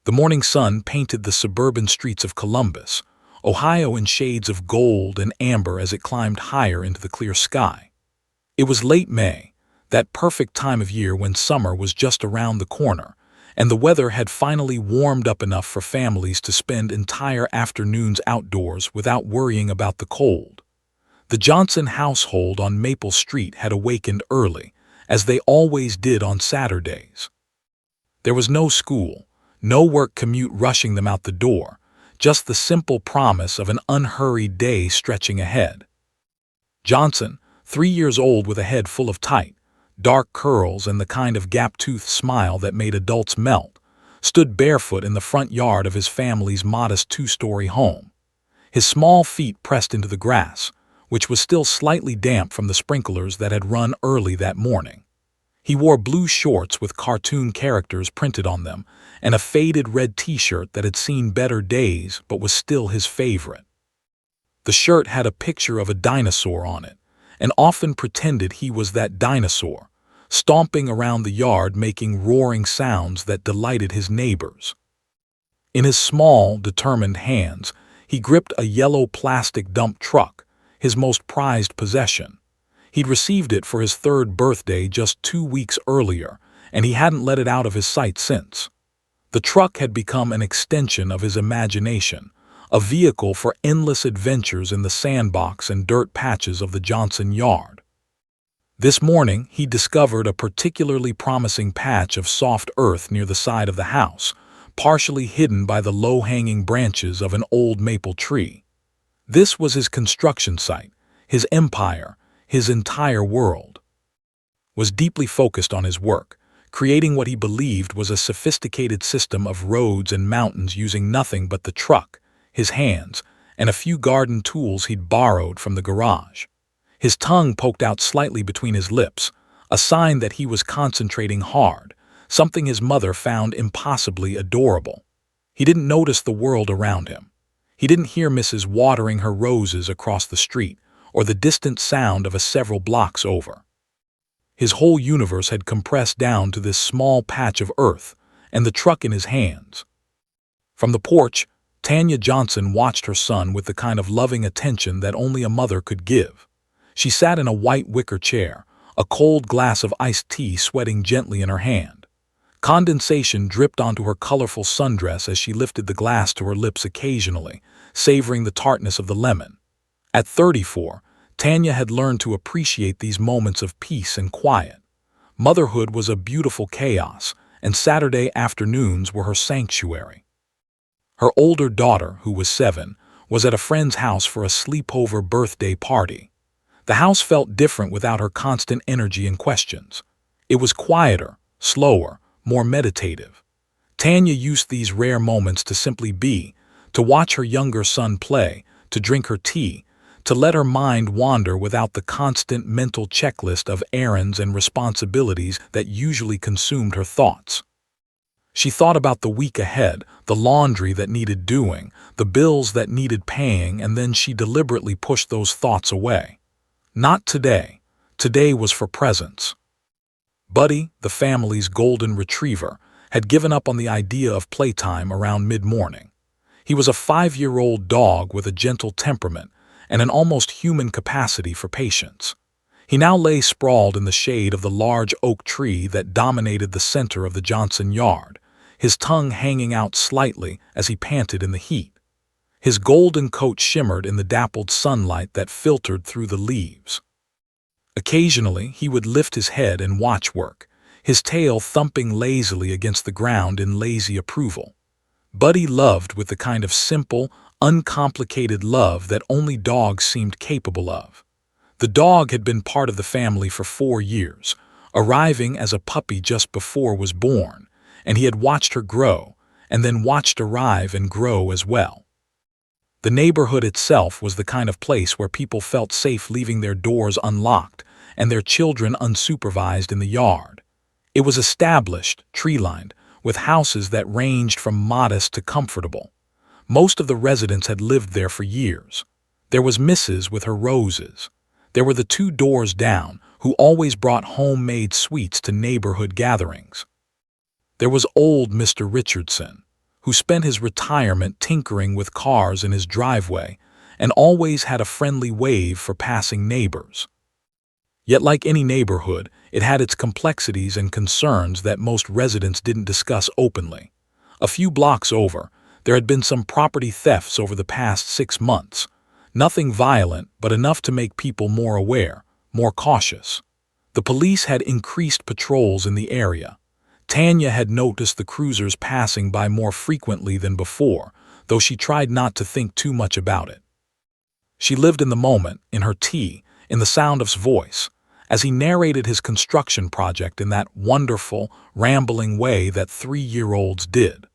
The morning sun painted the suburban streets of Columbus, Ohio in shades of gold and amber as it climbed higher into the clear sky. It was late May, that perfect time of year when summer was just around the corner, and the weather had finally warmed up enough for families to spend entire afternoons outdoors without worrying about the cold. The Johnson household on Maple Street had awakened early, as they always did on Saturdays. There was no school, no work commute rushing them out the door, just the simple promise of an unhurried day stretching ahead. Johnson, 3 years old with a head full of tight, dark curls and the kind of gap-toothed smile that made adults melt, stood barefoot in the front yard of his family's modest two-story home. His small feet pressed into the grass, which was still slightly damp from the sprinklers that had run early that morning. He wore blue shorts with cartoon characters printed on them and a faded red t-shirt that had seen better days but was still his favorite. The shirt had a picture of a dinosaur on it, and often pretended he was that dinosaur, stomping around the yard making roaring sounds that delighted his neighbors. In his small, determined hands, he gripped a yellow plastic dump truck, his most prized possession. He'd received it for his 3rd birthday just 2 weeks earlier, and he hadn't let it out of his sight since. The truck had become an extension of his imagination, a vehicle for endless adventures in the sandbox and dirt patches of the Johnson yard. This morning, he discovered a particularly promising patch of soft earth near the side of the house, partially hidden by the low-hanging branches of an old maple tree. This was his construction site, his empire, his entire world. Was deeply focused on his work, creating what he believed was a sophisticated system of roads and mountains using nothing but the truck, his hands, and a few garden tools he'd borrowed from the garage. His tongue poked out slightly between his lips, a sign that he was concentrating hard, something his mother found impossibly adorable. He didn't notice the world around him. He didn't hear Mrs. watering her roses across the street, or the distant sound of a several blocks over. His whole universe had compressed down to this small patch of earth and the truck in his hands. From the porch, Tanya Johnson watched her son with the kind of loving attention that only a mother could give. She sat in a white wicker chair, a cold glass of iced tea sweating gently in her hand. Condensation dripped onto her colorful sundress as she lifted the glass to her lips occasionally, savoring the tartness of the lemon. At 34, Tanya had learned to appreciate these moments of peace and quiet. Motherhood was a beautiful chaos, and Saturday afternoons were her sanctuary. Her older daughter, who was 7, was at a friend's house for a sleepover birthday party. The house felt different without her constant energy and questions. It was quieter, slower, more meditative. Tanya used these rare moments to simply be, to watch her younger son play, to drink her tea, to let her mind wander without the constant mental checklist of errands and responsibilities that usually consumed her thoughts. She thought about the week ahead, the laundry that needed doing, the bills that needed paying, and then she deliberately pushed those thoughts away. Not today. Today was for presents. Buddy, the family's golden retriever, had given up on the idea of playtime around mid-morning. He was a 5-year-old dog with a gentle temperament and an almost human capacity for patience. He now lay sprawled in the shade of the large oak tree that dominated the center of the Johnson yard, his tongue hanging out slightly as he panted in the heat. His golden coat shimmered in the dappled sunlight that filtered through the leaves. Occasionally, he would lift his head and watch work, his tail thumping lazily against the ground in lazy approval. Buddy loved with the kind of simple, uncomplicated love that only dogs seemed capable of. The dog had been part of the family for 4 years, arriving as a puppy just before was born, and he had watched her grow, and then watched arrive and grow as well. The neighborhood itself was the kind of place where people felt safe leaving their doors unlocked and their children unsupervised in the yard. It was established, tree-lined, with houses that ranged from modest to comfortable. Most of the residents had lived there for years. There was Mrs. with her roses. There were the 2 doors down, who always brought homemade sweets to neighborhood gatherings. There was old Mr. Richardson, who spent his retirement tinkering with cars in his driveway and always had a friendly wave for passing neighbors. Yet like any neighborhood, it had its complexities and concerns that most residents didn't discuss openly. A few blocks over, there had been some property thefts over the past 6 months. Nothing violent, but enough to make people more aware, more cautious. The police had increased patrols in the area. Tanya had noticed the cruisers passing by more frequently than before, though she tried not to think too much about it. She lived in the moment, in her tea, in the sound of his voice, as he narrated his construction project in that wonderful, rambling way that 3-year-olds did.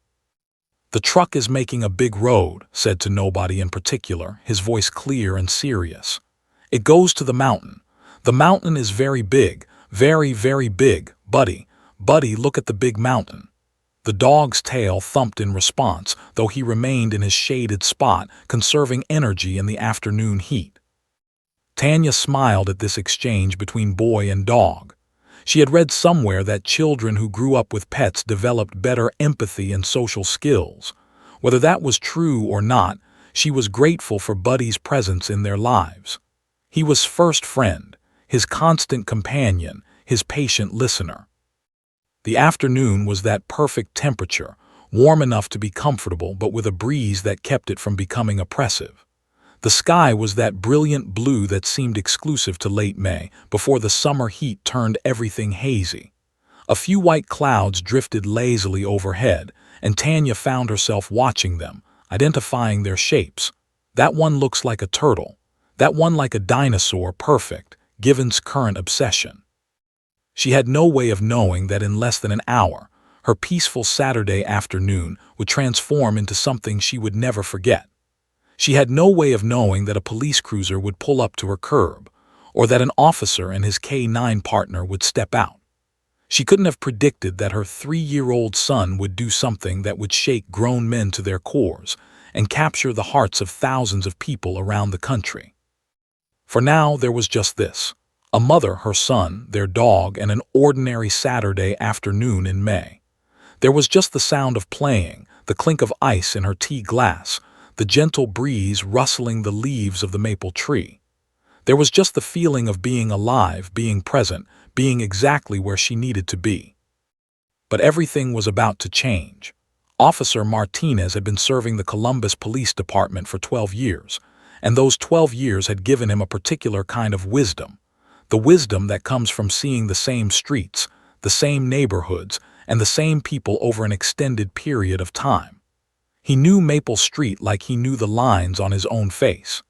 "The truck is making a big road," said to nobody in particular, his voice clear and serious. "It goes to the mountain. The mountain is very big, very, very big, Buddy. Buddy, look at the big mountain." The dog's tail thumped in response, though he remained in his shaded spot, conserving energy in the afternoon heat. Tanya smiled at this exchange between boy and dog. She had read somewhere that children who grew up with pets developed better empathy and social skills. Whether that was true or not, she was grateful for Buddy's presence in their lives. He was first friend, his constant companion, his patient listener. The afternoon was that perfect temperature, warm enough to be comfortable but with a breeze that kept it from becoming oppressive. The sky was that brilliant blue that seemed exclusive to late May, before the summer heat turned everything hazy. A few white clouds drifted lazily overhead, and Tanya found herself watching them, identifying their shapes. That one looks like a turtle. That one like a dinosaur, perfect, Given's current obsession. She had no way of knowing that in less than an hour, her peaceful Saturday afternoon would transform into something she would never forget. She had no way of knowing that a police cruiser would pull up to her curb, or that an officer and his K9 partner would step out. She couldn't have predicted that her 3-year-old son would do something that would shake grown men to their cores and capture the hearts of thousands of people around the country. For now, there was just this: a mother, her son, their dog, and an ordinary Saturday afternoon in May. There was just the sound of playing, the clink of ice in her tea glass, the gentle breeze rustling the leaves of the maple tree. There was just the feeling of being alive, being present, being exactly where she needed to be. But everything was about to change. Officer Martinez had been serving the Columbus Police Department for 12 years, and those 12 years had given him a particular kind of wisdom. The wisdom that comes from seeing the same streets, the same neighborhoods, and the same people over an extended period of time. He knew Maple Street like he knew the lines on his own face.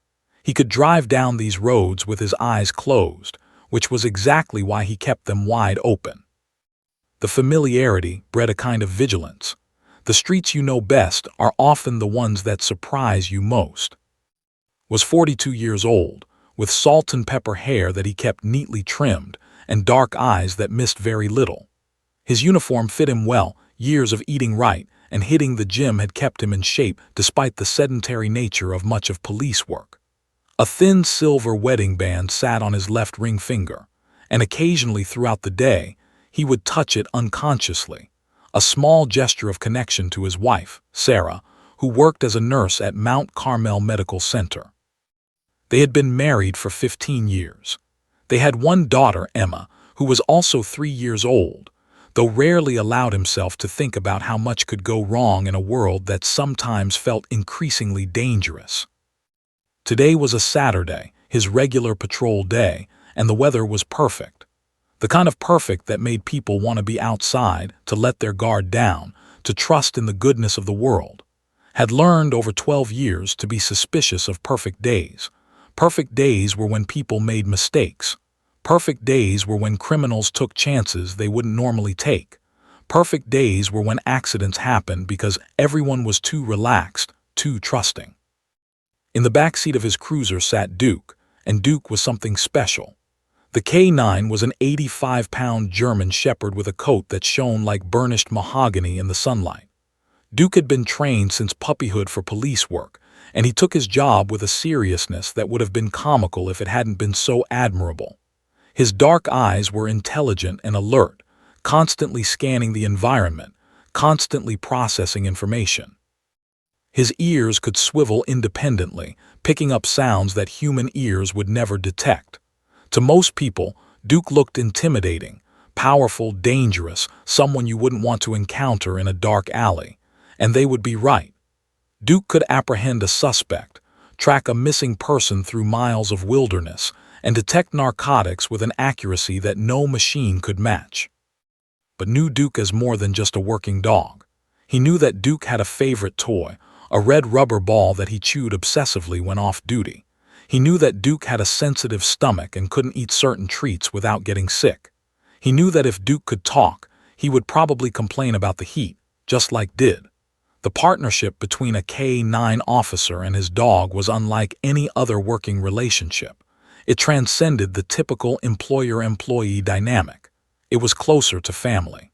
He could drive down these roads with his eyes closed, which was exactly why he kept them wide open. The familiarity bred a kind of vigilance. The streets you know best are often the ones that surprise you most. Was 42 years old, with salt and pepper hair that he kept neatly trimmed, and dark eyes that missed very little. His uniform fit him well, years of eating right and hitting the gym had kept him in shape despite the sedentary nature of much of police work. A thin silver wedding band sat on his left ring finger, and occasionally throughout the day, he would touch it unconsciously, a small gesture of connection to his wife, Sarah, who worked as a nurse at Mount Carmel Medical Center. They had been married for 15 years. They had one daughter, Emma, who was also 3 years old, though rarely allowed himself to think about how much could go wrong in a world that sometimes felt increasingly dangerous. Today was a Saturday, his regular patrol day, and the weather was perfect. The kind of perfect that made people want to be outside, to let their guard down, to trust in the goodness of the world. Had learned over 12 years to be suspicious of perfect days. Perfect days were when people made mistakes. Perfect days were when criminals took chances they wouldn't normally take. Perfect days were when accidents happened because everyone was too relaxed, too trusting. In the backseat of his cruiser sat Duke, and Duke was something special. The K9 was an 85-pound German shepherd with a coat that shone like burnished mahogany in the sunlight. Duke had been trained since puppyhood for police work, and he took his job with a seriousness that would have been comical if it hadn't been so admirable. His dark eyes were intelligent and alert, constantly scanning the environment, constantly processing information. His ears could swivel independently, picking up sounds that human ears would never detect. To most people, Duke looked intimidating, powerful, dangerous, someone you wouldn't want to encounter in a dark alley. And they would be right. Duke could apprehend a suspect, track a missing person through miles of wilderness, and detect narcotics with an accuracy that no machine could match. But knew Duke as more than just a working dog. He knew that Duke had a favorite toy, a red rubber ball that he chewed obsessively when off duty. He knew that Duke had a sensitive stomach and couldn't eat certain treats without getting sick. He knew that if Duke could talk, he would probably complain about the heat, just like did. The partnership between a K-9 officer and his dog was unlike any other working relationship. It transcended the typical employer-employee dynamic. It was closer to family.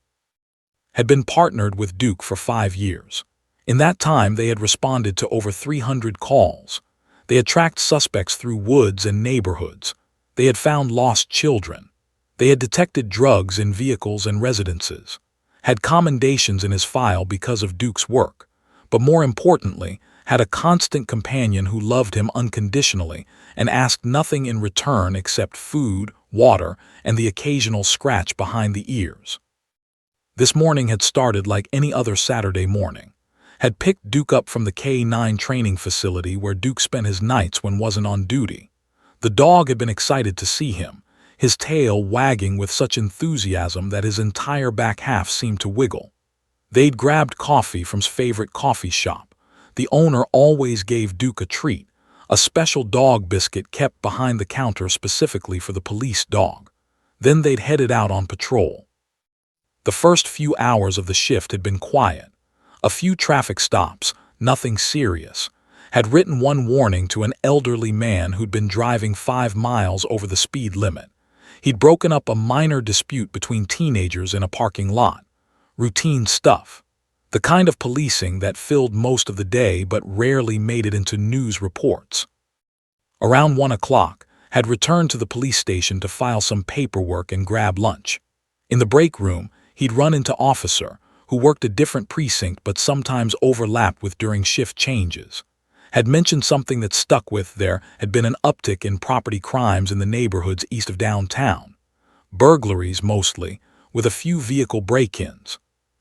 Had been partnered with Duke for 5 years. In that time, they had responded to over 300 calls. They had tracked suspects through woods and neighborhoods. They had found lost children. They had detected drugs in vehicles and residences. Had commendations in his file because of Duke's work, but more importantly, had a constant companion who loved him unconditionally and asked nothing in return except food, water, and the occasional scratch behind the ears. This morning had started like any other Saturday morning. Had picked Duke up from the K-9 training facility where Duke spent his nights when wasn't on duty. The dog had been excited to see him, his tail wagging with such enthusiasm that his entire back half seemed to wiggle. They'd grabbed coffee from his favorite coffee shop. The owner always gave Duke a treat, a special dog biscuit kept behind the counter specifically for the police dog. Then they'd headed out on patrol. The first few hours of the shift had been quiet. A few traffic stops, nothing serious. Had written one warning to an elderly man who'd been driving 5 miles over the speed limit. He'd broken up a minor dispute between teenagers in a parking lot. Routine stuff. The kind of policing that filled most of the day but rarely made it into news reports. Around 1 o'clock, had returned to the police station to file some paperwork and grab lunch. In the break room, he'd run into Officer, who worked a different precinct but sometimes overlapped with during shift changes. Had mentioned something that stuck with there had been an uptick in property crimes in the neighborhoods east of downtown. Burglaries mostly, with a few vehicle break-ins.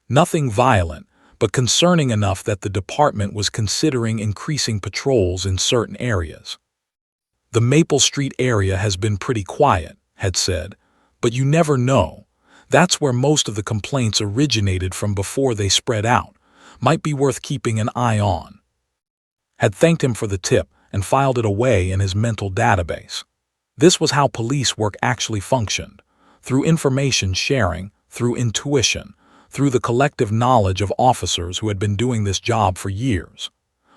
Nothing violent, but concerning enough that the department was considering increasing patrols in certain areas. The Maple Street area has been pretty quiet, had said, but you never know. That's where most of the complaints originated from before they spread out. Might be worth keeping an eye on. Had thanked him for the tip and filed it away in his mental database. This was how police work actually functioned. Through information sharing, through intuition, through the collective knowledge of officers who had been doing this job for years.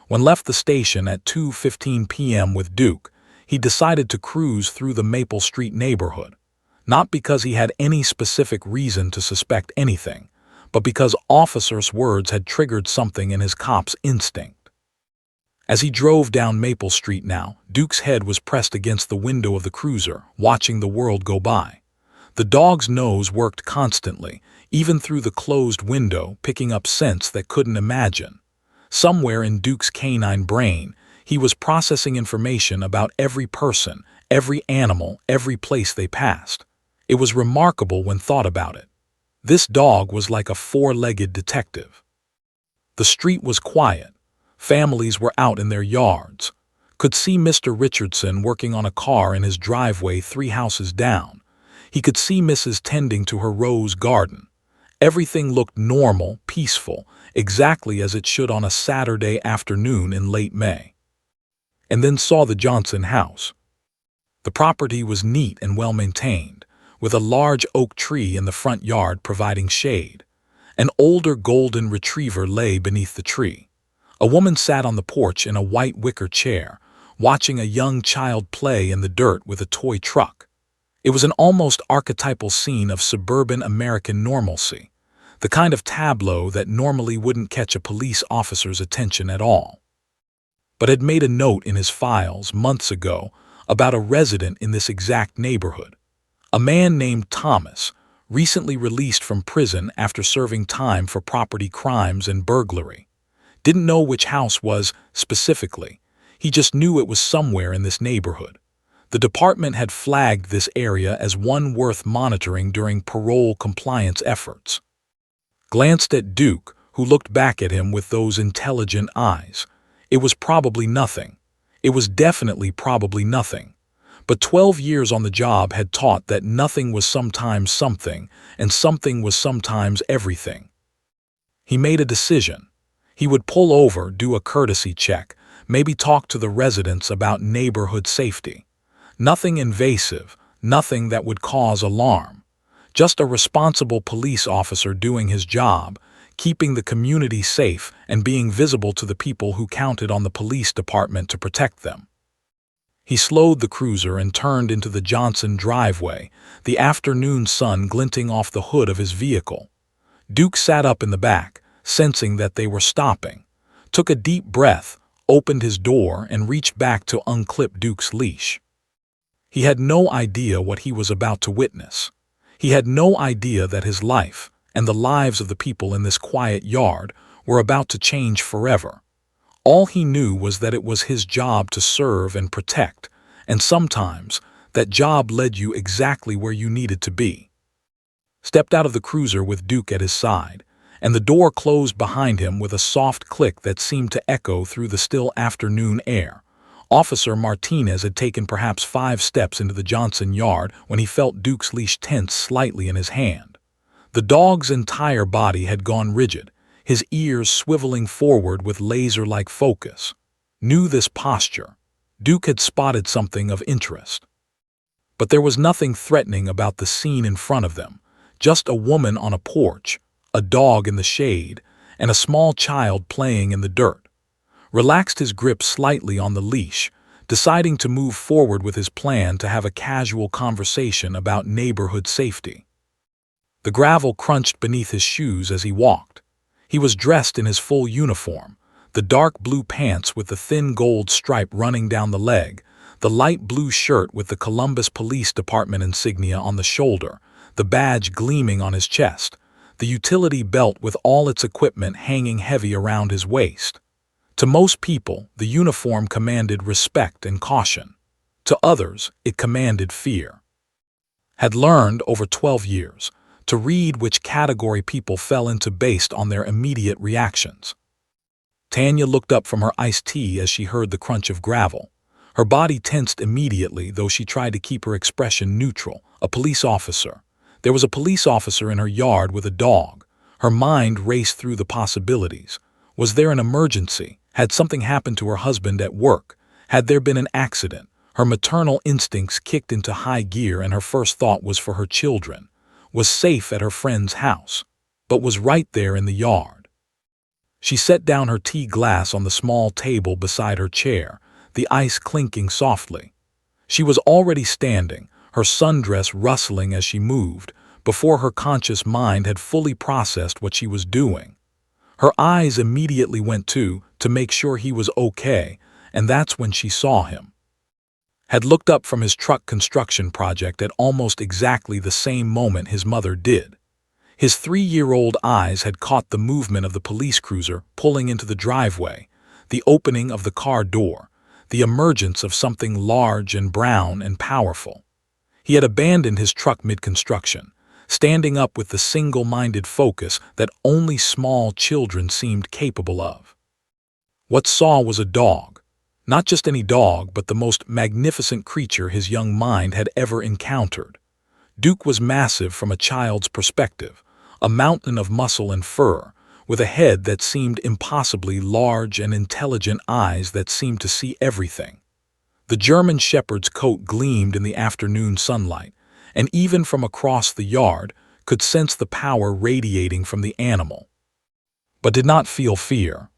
When left the station at 2:15 p.m. with Duke, he decided to cruise through the Maple Street neighborhood. Not because he had any specific reason to suspect anything, but because Officer's words had triggered something in his cop's instinct. As he drove down Maple Street now, Duke's head was pressed against the window of the cruiser, watching the world go by. The dog's nose worked constantly, even through the closed window, picking up scents that couldn't imagine. Somewhere in Duke's canine brain, he was processing information about every person, every animal, every place they passed. It was remarkable when thought about it. This dog was like a 4-legged detective. The street was quiet. Families were out in their yards. Could see Mr. Richardson working on a car in his driveway 3 houses down. He could see Mrs. tending to her rose garden. Everything looked normal, peaceful, exactly as it should on a Saturday afternoon in late May. And then saw the Johnson house. The property was neat and well maintained, with a large oak tree in the front yard providing shade. An older golden retriever lay beneath the tree. A woman sat on the porch in a white wicker chair, watching a young child play in the dirt with a toy truck. It was an almost archetypal scene of suburban American normalcy, the kind of tableau that normally wouldn't catch a police officer's attention at all. But had made a note in his files months ago about a resident in this exact neighborhood. A man named Thomas, recently released from prison after serving time for property crimes and burglary. Didn't know which house was, specifically. He just knew it was somewhere in this neighborhood. The department had flagged this area as one worth monitoring during parole compliance efforts. Glanced at Duke, who looked back at him with those intelligent eyes. It was probably nothing. It was definitely probably nothing. But 12 years on the job had taught that nothing was sometimes something, and something was sometimes everything. He made a decision. He would pull over, do a courtesy check, maybe talk to the residents about neighborhood safety. Nothing invasive, nothing that would cause alarm. Just a responsible police officer doing his job, keeping the community safe and being visible to the people who counted on the police department to protect them. He slowed the cruiser and turned into the Johnson driveway, the afternoon sun glinting off the hood of his vehicle. Duke sat up in the back, sensing that they were stopping, took a deep breath, opened his door, and reached back to unclip Duke's leash. He had no idea what he was about to witness. He had no idea that his life, and the lives of the people in this quiet yard, were about to change forever. All he knew was that it was his job to serve and protect, and sometimes that job led you exactly where you needed to be. Stepped out of the cruiser with Duke at his side, and the door closed behind him with a soft click that seemed to echo through the still afternoon air. Officer Martinez had taken perhaps 5 steps into the Johnson yard when he felt Duke's leash tense slightly in his hand. The dog's entire body had gone rigid, his ears swiveling forward with laser-like focus. Knew this posture. Duke had spotted something of interest. But there was nothing threatening about the scene in front of them, just a woman on a porch, a dog in the shade, and a small child playing in the dirt. Relaxed his grip slightly on the leash, deciding to move forward with his plan to have a casual conversation about neighborhood safety. The gravel crunched beneath his shoes as he walked. He was dressed in his full uniform, the dark blue pants with the thin gold stripe running down the leg, the light blue shirt with the Columbus Police Department insignia on the shoulder, the badge gleaming on his chest, the utility belt with all its equipment hanging heavy around his waist. To most people, the uniform commanded respect and caution. To others, it commanded fear. Had learned, over 12 years, to read which category people fell into based on their immediate reactions. Tanya looked up from her iced tea as she heard the crunch of gravel. Her body tensed immediately, though she tried to keep her expression neutral. A police officer. There was a police officer in her yard with a dog. Her mind raced through the possibilities. Was there an emergency? Had something happened to her husband at work? Had there been an accident? Her maternal instincts kicked into high gear and her first thought was for her children. Was safe at her friend's house, but was right there in the yard. She set down her tea glass on the small table beside her chair, the ice clinking softly. She was already standing, her sundress rustling as she moved, before her conscious mind had fully processed what she was doing. Her eyes immediately went to make sure he was okay, and that's when she saw him. Had looked up from his truck construction project at almost exactly the same moment his mother did. His 3-year-old eyes had caught the movement of the police cruiser pulling into the driveway, the opening of the car door, the emergence of something large and brown and powerful. He had abandoned his truck mid-construction, standing up with the single-minded focus that only small children seemed capable of. What saw was a dog. Not just any dog, but the most magnificent creature his young mind had ever encountered. Duke was massive from a child's perspective, a mountain of muscle and fur, with a head that seemed impossibly large and intelligent eyes that seemed to see everything. The German shepherd's coat gleamed in the afternoon sunlight, and even from across the yard could sense the power radiating from the animal, but did not feel fear.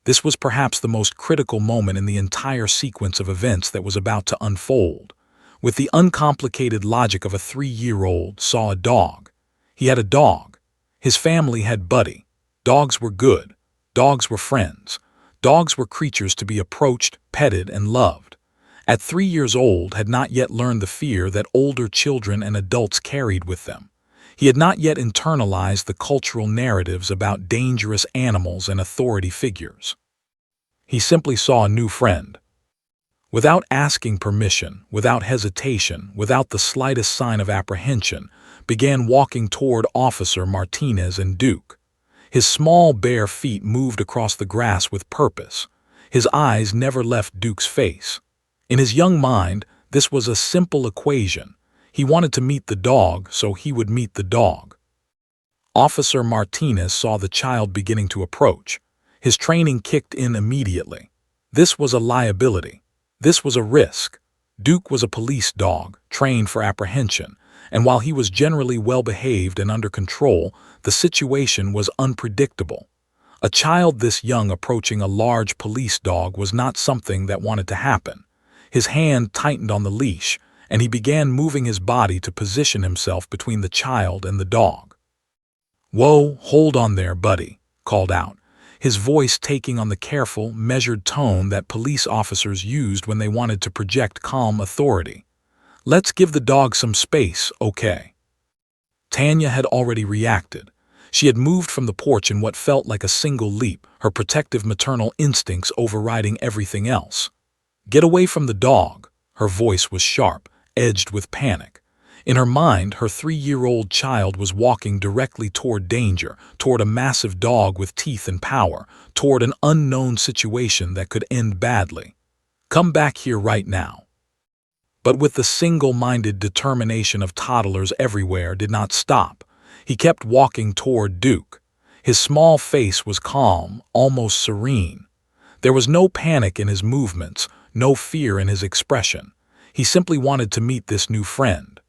This was perhaps the most critical moment in the entire sequence of events that was about to unfold. With the uncomplicated logic of a 3-year-old, saw a dog. He had a dog. His family had Buddy. Dogs were good. Dogs were friends. Dogs were creatures to be approached, petted, and loved. At 3 years old, had not yet learned the fear that older children and adults carried with them. He had not yet internalized the cultural narratives about dangerous animals and authority figures. He simply saw a new friend. Without asking permission, without hesitation, without the slightest sign of apprehension, began walking toward Officer Martinez and Duke. His small bare feet moved across the grass with purpose. His eyes never left Duke's face. In his young mind, this was a simple equation. He wanted to meet the dog, so he would meet the dog. Officer Martinez saw the child beginning to approach. His training kicked in immediately. This was a liability. This was a risk. Duke was a police dog, trained for apprehension, and while he was generally well-behaved and under control, the situation was unpredictable. A child this young approaching a large police dog was not something that wanted to happen. His hand tightened on the leash, and he began moving his body to position himself between the child and the dog. "Whoa, hold on there, buddy," called out, his voice taking on the careful, measured tone that police officers used when they wanted to project calm authority. "Let's give the dog some space, okay?" Tanya had already reacted. She had moved from the porch in what felt like a single leap, her protective maternal instincts overriding everything else. "Get away from the dog." Her voice was sharp, edged with panic. In her mind, her 3-year-old child was walking directly toward danger, toward a massive dog with teeth and power, toward an unknown situation that could end badly. "Come back here right now." But with the single-minded determination of toddlers everywhere did not stop. He kept walking toward Duke. His small face was calm, almost serene. There was no panic in his movements, no fear in his expression. He simply wanted to meet this new friend.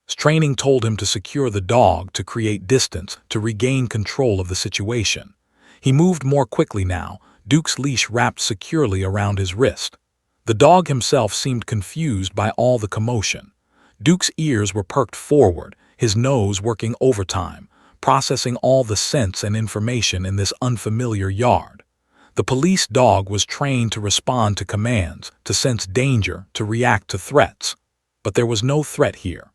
His training told him to secure the dog, to create distance, to regain control of the situation. He moved more quickly now, Duke's leash wrapped securely around his wrist. The dog himself seemed confused by all the commotion. Duke's ears were perked forward, his nose working overtime, processing all the scents and information in this unfamiliar yard. The police dog was trained to respond to commands, to sense danger, to react to threats. But there was no threat here.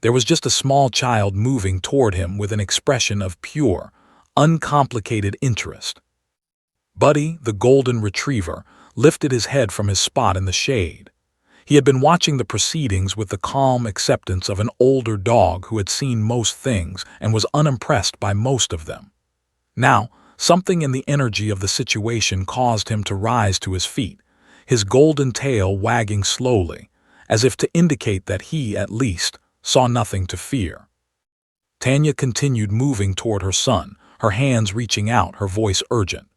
There was just a small child moving toward him with an expression of pure, uncomplicated interest. Buddy, the golden retriever, lifted his head from his spot in the shade. He had been watching the proceedings with the calm acceptance of an older dog who had seen most things and was unimpressed by most of them. Now, something in the energy of the situation caused him to rise to his feet, his golden tail wagging slowly, as if to indicate that he, at least, saw nothing to fear. Tanya continued moving toward her son, her hands reaching out, her voice urgent.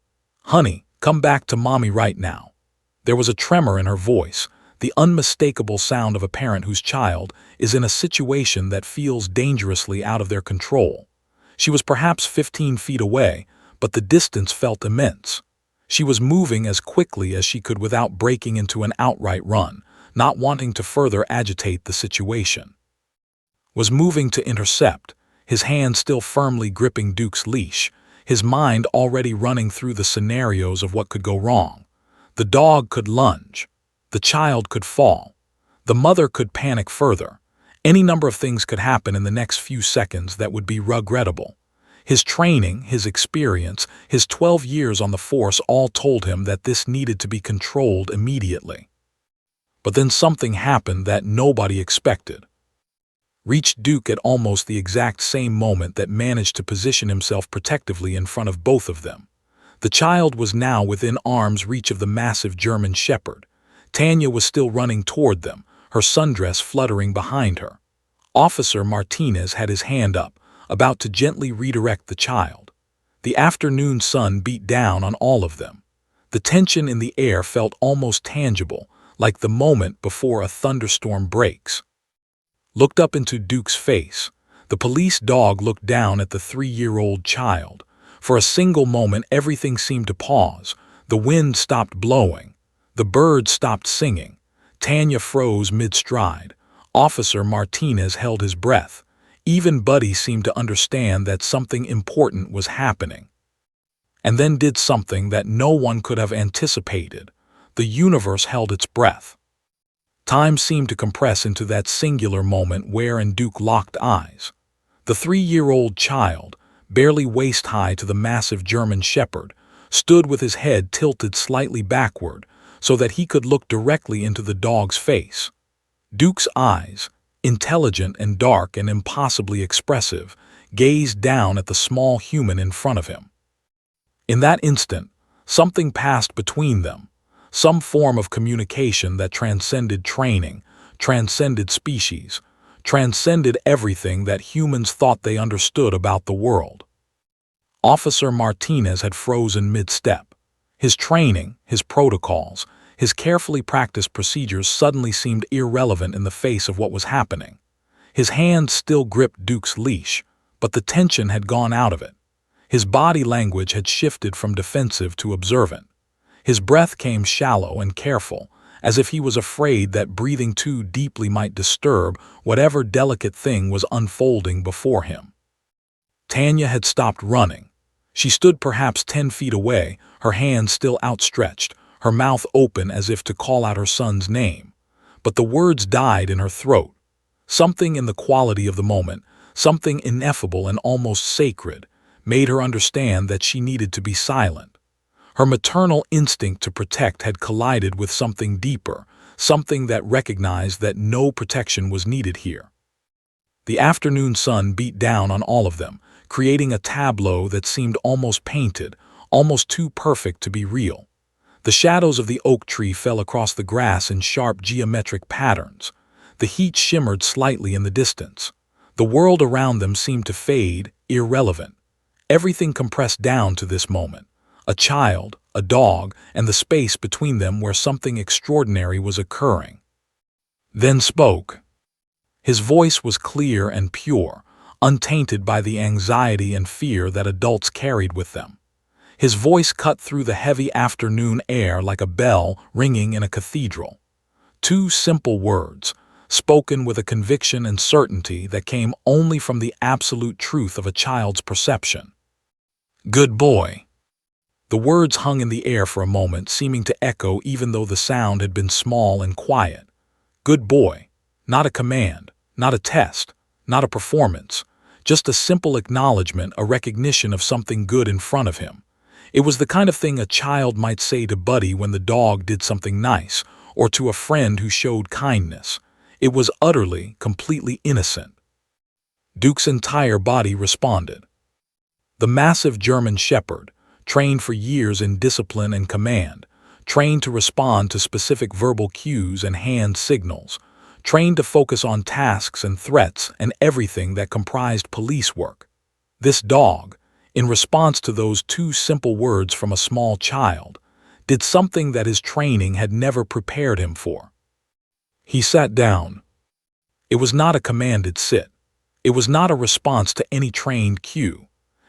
"Honey, come back to mommy right now." There was a tremor in her voice, the unmistakable sound of a parent whose child is in a situation that feels dangerously out of their control. She was perhaps 15 feet away, but the distance felt immense. She was moving as quickly as she could without breaking into an outright run, not wanting to further agitate the situation. Was moving to intercept, his hand still firmly gripping Duke's leash, his mind already running through the scenarios of what could go wrong. The dog could lunge. The child could fall. The mother could panic further. Any number of things could happen in the next few seconds that would be regrettable. His training, his experience, his 12 years on the force all told him that this needed to be controlled immediately. But then something happened that nobody expected. Reached Duke at almost the exact same moment that managed to position himself protectively in front of both of them. The child was now within arm's reach of the massive German shepherd. Tanya was still running toward them, her sundress fluttering behind her. Officer Martinez had his hand up, about to gently redirect the child. The afternoon sun beat down on all of them. The tension in the air felt almost tangible, like the moment before a thunderstorm breaks. Looked up into Duke's face. The police dog looked down at the 3-year-old child. For a single moment, everything seemed to pause. The wind stopped blowing. The birds stopped singing. Tanya froze mid-stride. Officer Martinez held his breath. Even Buddy seemed to understand that something important was happening. And then did something that no one could have anticipated. The universe held its breath. Time seemed to compress into that singular moment where and Duke locked eyes. The 3-year-old child, barely waist-high to the massive German shepherd, stood with his head tilted slightly backward so that he could look directly into the dog's face. Duke's eyes, intelligent and dark and impossibly expressive, gazed down at the small human in front of him. In that instant, something passed between them, some form of communication that transcended training, transcended species, transcended everything that humans thought they understood about the world. Officer Martinez had frozen mid-step. His training, his protocols, his carefully practiced procedures suddenly seemed irrelevant in the face of what was happening. His hand still gripped Duke's leash, but the tension had gone out of it. His body language had shifted from defensive to observant. His breath came shallow and careful, as if he was afraid that breathing too deeply might disturb whatever delicate thing was unfolding before him. Tanya had stopped running. She stood perhaps 10 feet away, her hands still outstretched, her mouth open as if to call out her son's name. But the words died in her throat. Something in the quality of the moment, something ineffable and almost sacred, made her understand that she needed to be silent. Her maternal instinct to protect had collided with something deeper, something that recognized that no protection was needed here. The afternoon sun beat down on all of them, creating a tableau that seemed almost painted, almost too perfect to be real. The shadows of the oak tree fell across the grass in sharp geometric patterns. The heat shimmered slightly in the distance. The world around them seemed to fade, irrelevant. Everything compressed down to this moment. A child, a dog, and the space between them where something extraordinary was occurring. Then spoke. His voice was clear and pure, untainted by the anxiety and fear that adults carried with them. His voice cut through the heavy afternoon air like a bell ringing in a cathedral. 2 simple words, spoken with a conviction and certainty that came only from the absolute truth of a child's perception. Good boy. The words hung in the air for a moment, seeming to echo even though the sound had been small and quiet. Good boy. Not a command, not a test, not a performance, just a simple acknowledgement, a recognition of something good in front of him. It was the kind of thing a child might say to Buddy when the dog did something nice, or to a friend who showed kindness. It was utterly, completely innocent. Duke's entire body responded. The massive German shepherd, trained for years in discipline and command, trained to respond to specific verbal cues and hand signals, trained to focus on tasks and threats and everything that comprised police work. This dog, in response to those 2 simple words from a small child, did something that his training had never prepared him for. He sat down. It was not a commanded sit. It was not a response to any trained cue.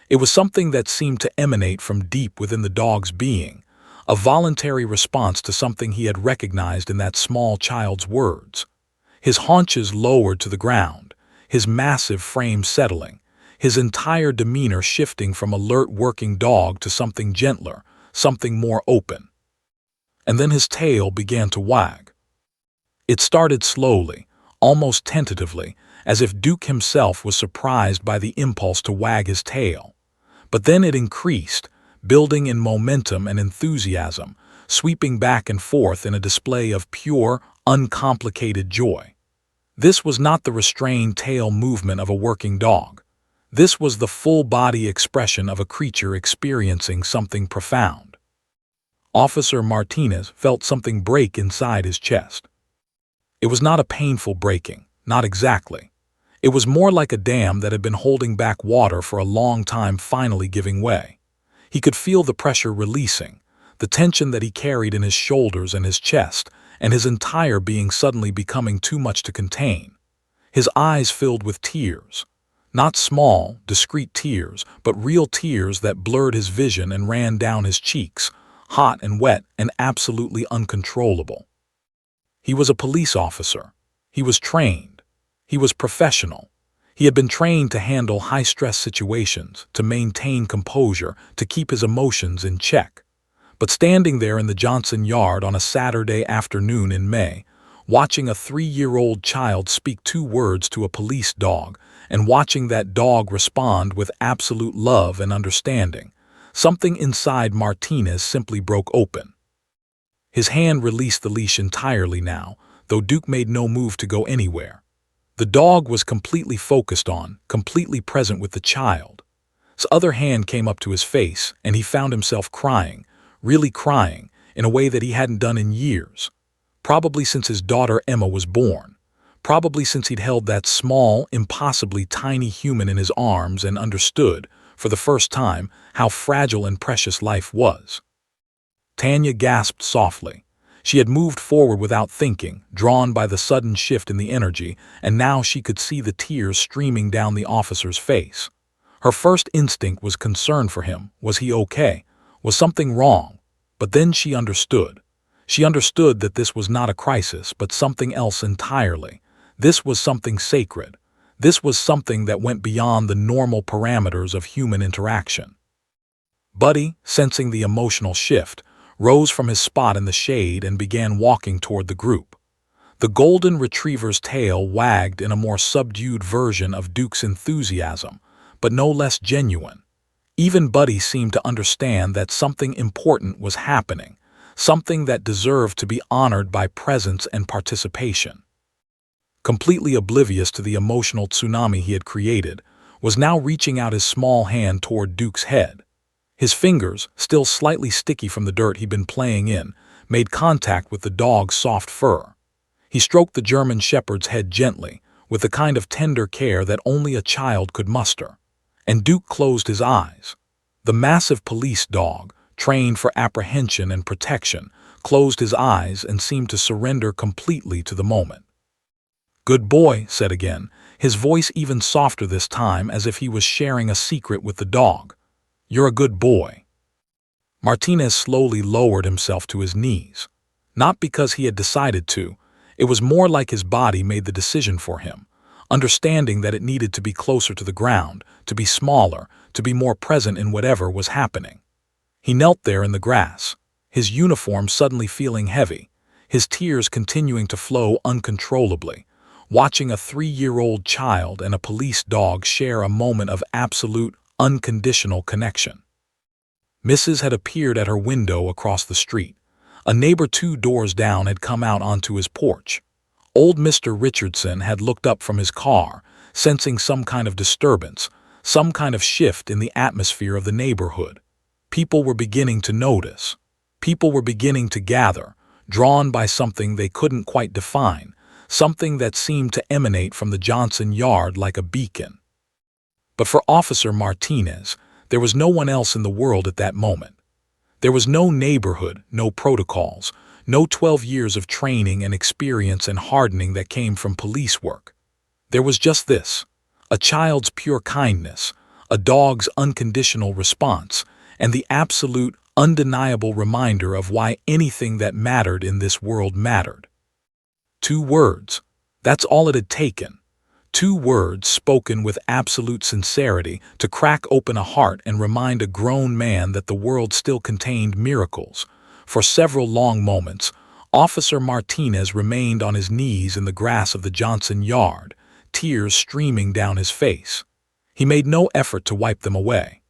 It was something that seemed to emanate from deep within the dog's being, a voluntary response to something he had recognized in that small child's words. His haunches lowered to the ground, his massive frame settling, his entire demeanor shifting from alert working dog to something gentler, something more open. And then his tail began to wag. It started slowly, almost tentatively, as if Duke himself was surprised by the impulse to wag his tail. But then it increased, building in momentum and enthusiasm, sweeping back and forth in a display of pure, uncomplicated joy. This was not the restrained tail movement of a working dog. This was the full-body expression of a creature experiencing something profound. Officer Martinez felt something break inside his chest. It was not a painful breaking, not exactly. It was more like a dam that had been holding back water for a long time finally giving way. He could feel the pressure releasing, the tension that he carried in his shoulders and his chest, and his entire being suddenly becoming too much to contain. His eyes filled with tears. Not small, discreet tears, but real tears that blurred his vision and ran down his cheeks, hot and wet and absolutely uncontrollable. He was a police officer. He was trained. He was professional. He had been trained to handle high-stress situations, to maintain composure, to keep his emotions in check. But standing there in the Johnson yard on a Saturday afternoon in May, watching a 3-year-old child speak 2 words to a police dog, and watching that dog respond with absolute love and understanding, something inside Martinez simply broke open. His hand released the leash entirely now, though Duke made no move to go anywhere. The dog was completely focused on, completely present with the child. His other hand came up to his face, and he found himself crying, really crying, in a way that he hadn't done in years. Probably since his daughter Emma was born. Probably since he'd held that small, impossibly tiny human in his arms and understood, for the first time, how fragile and precious life was. Tanya gasped softly. She had moved forward without thinking, drawn by the sudden shift in the energy, and now she could see the tears streaming down the officer's face. Her first instinct was concern for him. Was he okay? Was something wrong? But then she understood. She understood that this was not a crisis, but something else entirely. This was something sacred. This was something that went beyond the normal parameters of human interaction. Buddy, sensing the emotional shift, rose from his spot in the shade and began walking toward the group. The golden retriever's tail wagged in a more subdued version of Duke's enthusiasm, but no less genuine. Even Buddy seemed to understand that something important was happening, something that deserved to be honored by presence and participation. Completely oblivious to the emotional tsunami he had created, was now reaching out his small hand toward Duke's head. His fingers, still slightly sticky from the dirt he'd been playing in, made contact with the dog's soft fur. He stroked the German shepherd's head gently, with the kind of tender care that only a child could muster. And Duke closed his eyes. The massive police dog, trained for apprehension and protection, closed his eyes and seemed to surrender completely to the moment. "Good boy," said again, his voice even softer this time, as if he was sharing a secret with the dog. "You're a good boy." Martinez slowly lowered himself to his knees. Not because he had decided to, it was more like his body made the decision for him, understanding that it needed to be closer to the ground, to be smaller, to be more present in whatever was happening. He knelt there in the grass, his uniform suddenly feeling heavy, his tears continuing to flow uncontrollably, watching a 3-year-old child and a police dog share a moment of absolute, unconditional connection. Mrs. had appeared at her window across the street. A neighbor 2 doors down had come out onto his porch. Old Mr. Richardson had looked up from his car, sensing some kind of disturbance, some kind of shift in the atmosphere of the neighborhood. People were beginning to notice. People were beginning to gather, drawn by something they couldn't quite define, something that seemed to emanate from the Johnson yard like a beacon. But for Officer Martinez, there was no one else in the world at that moment. There was no neighborhood, no protocols, no 12 years of training and experience and hardening that came from police work. There was just this, a child's pure kindness, a dog's unconditional response, and the absolute, undeniable reminder of why anything that mattered in this world mattered. 2 words. That's all it had taken. 2 words spoken with absolute sincerity to crack open a heart and remind a grown man that the world still contained miracles. For several long moments, Officer Martinez remained on his knees in the grass of the Johnson yard, tears streaming down his face. He made no effort to wipe them away.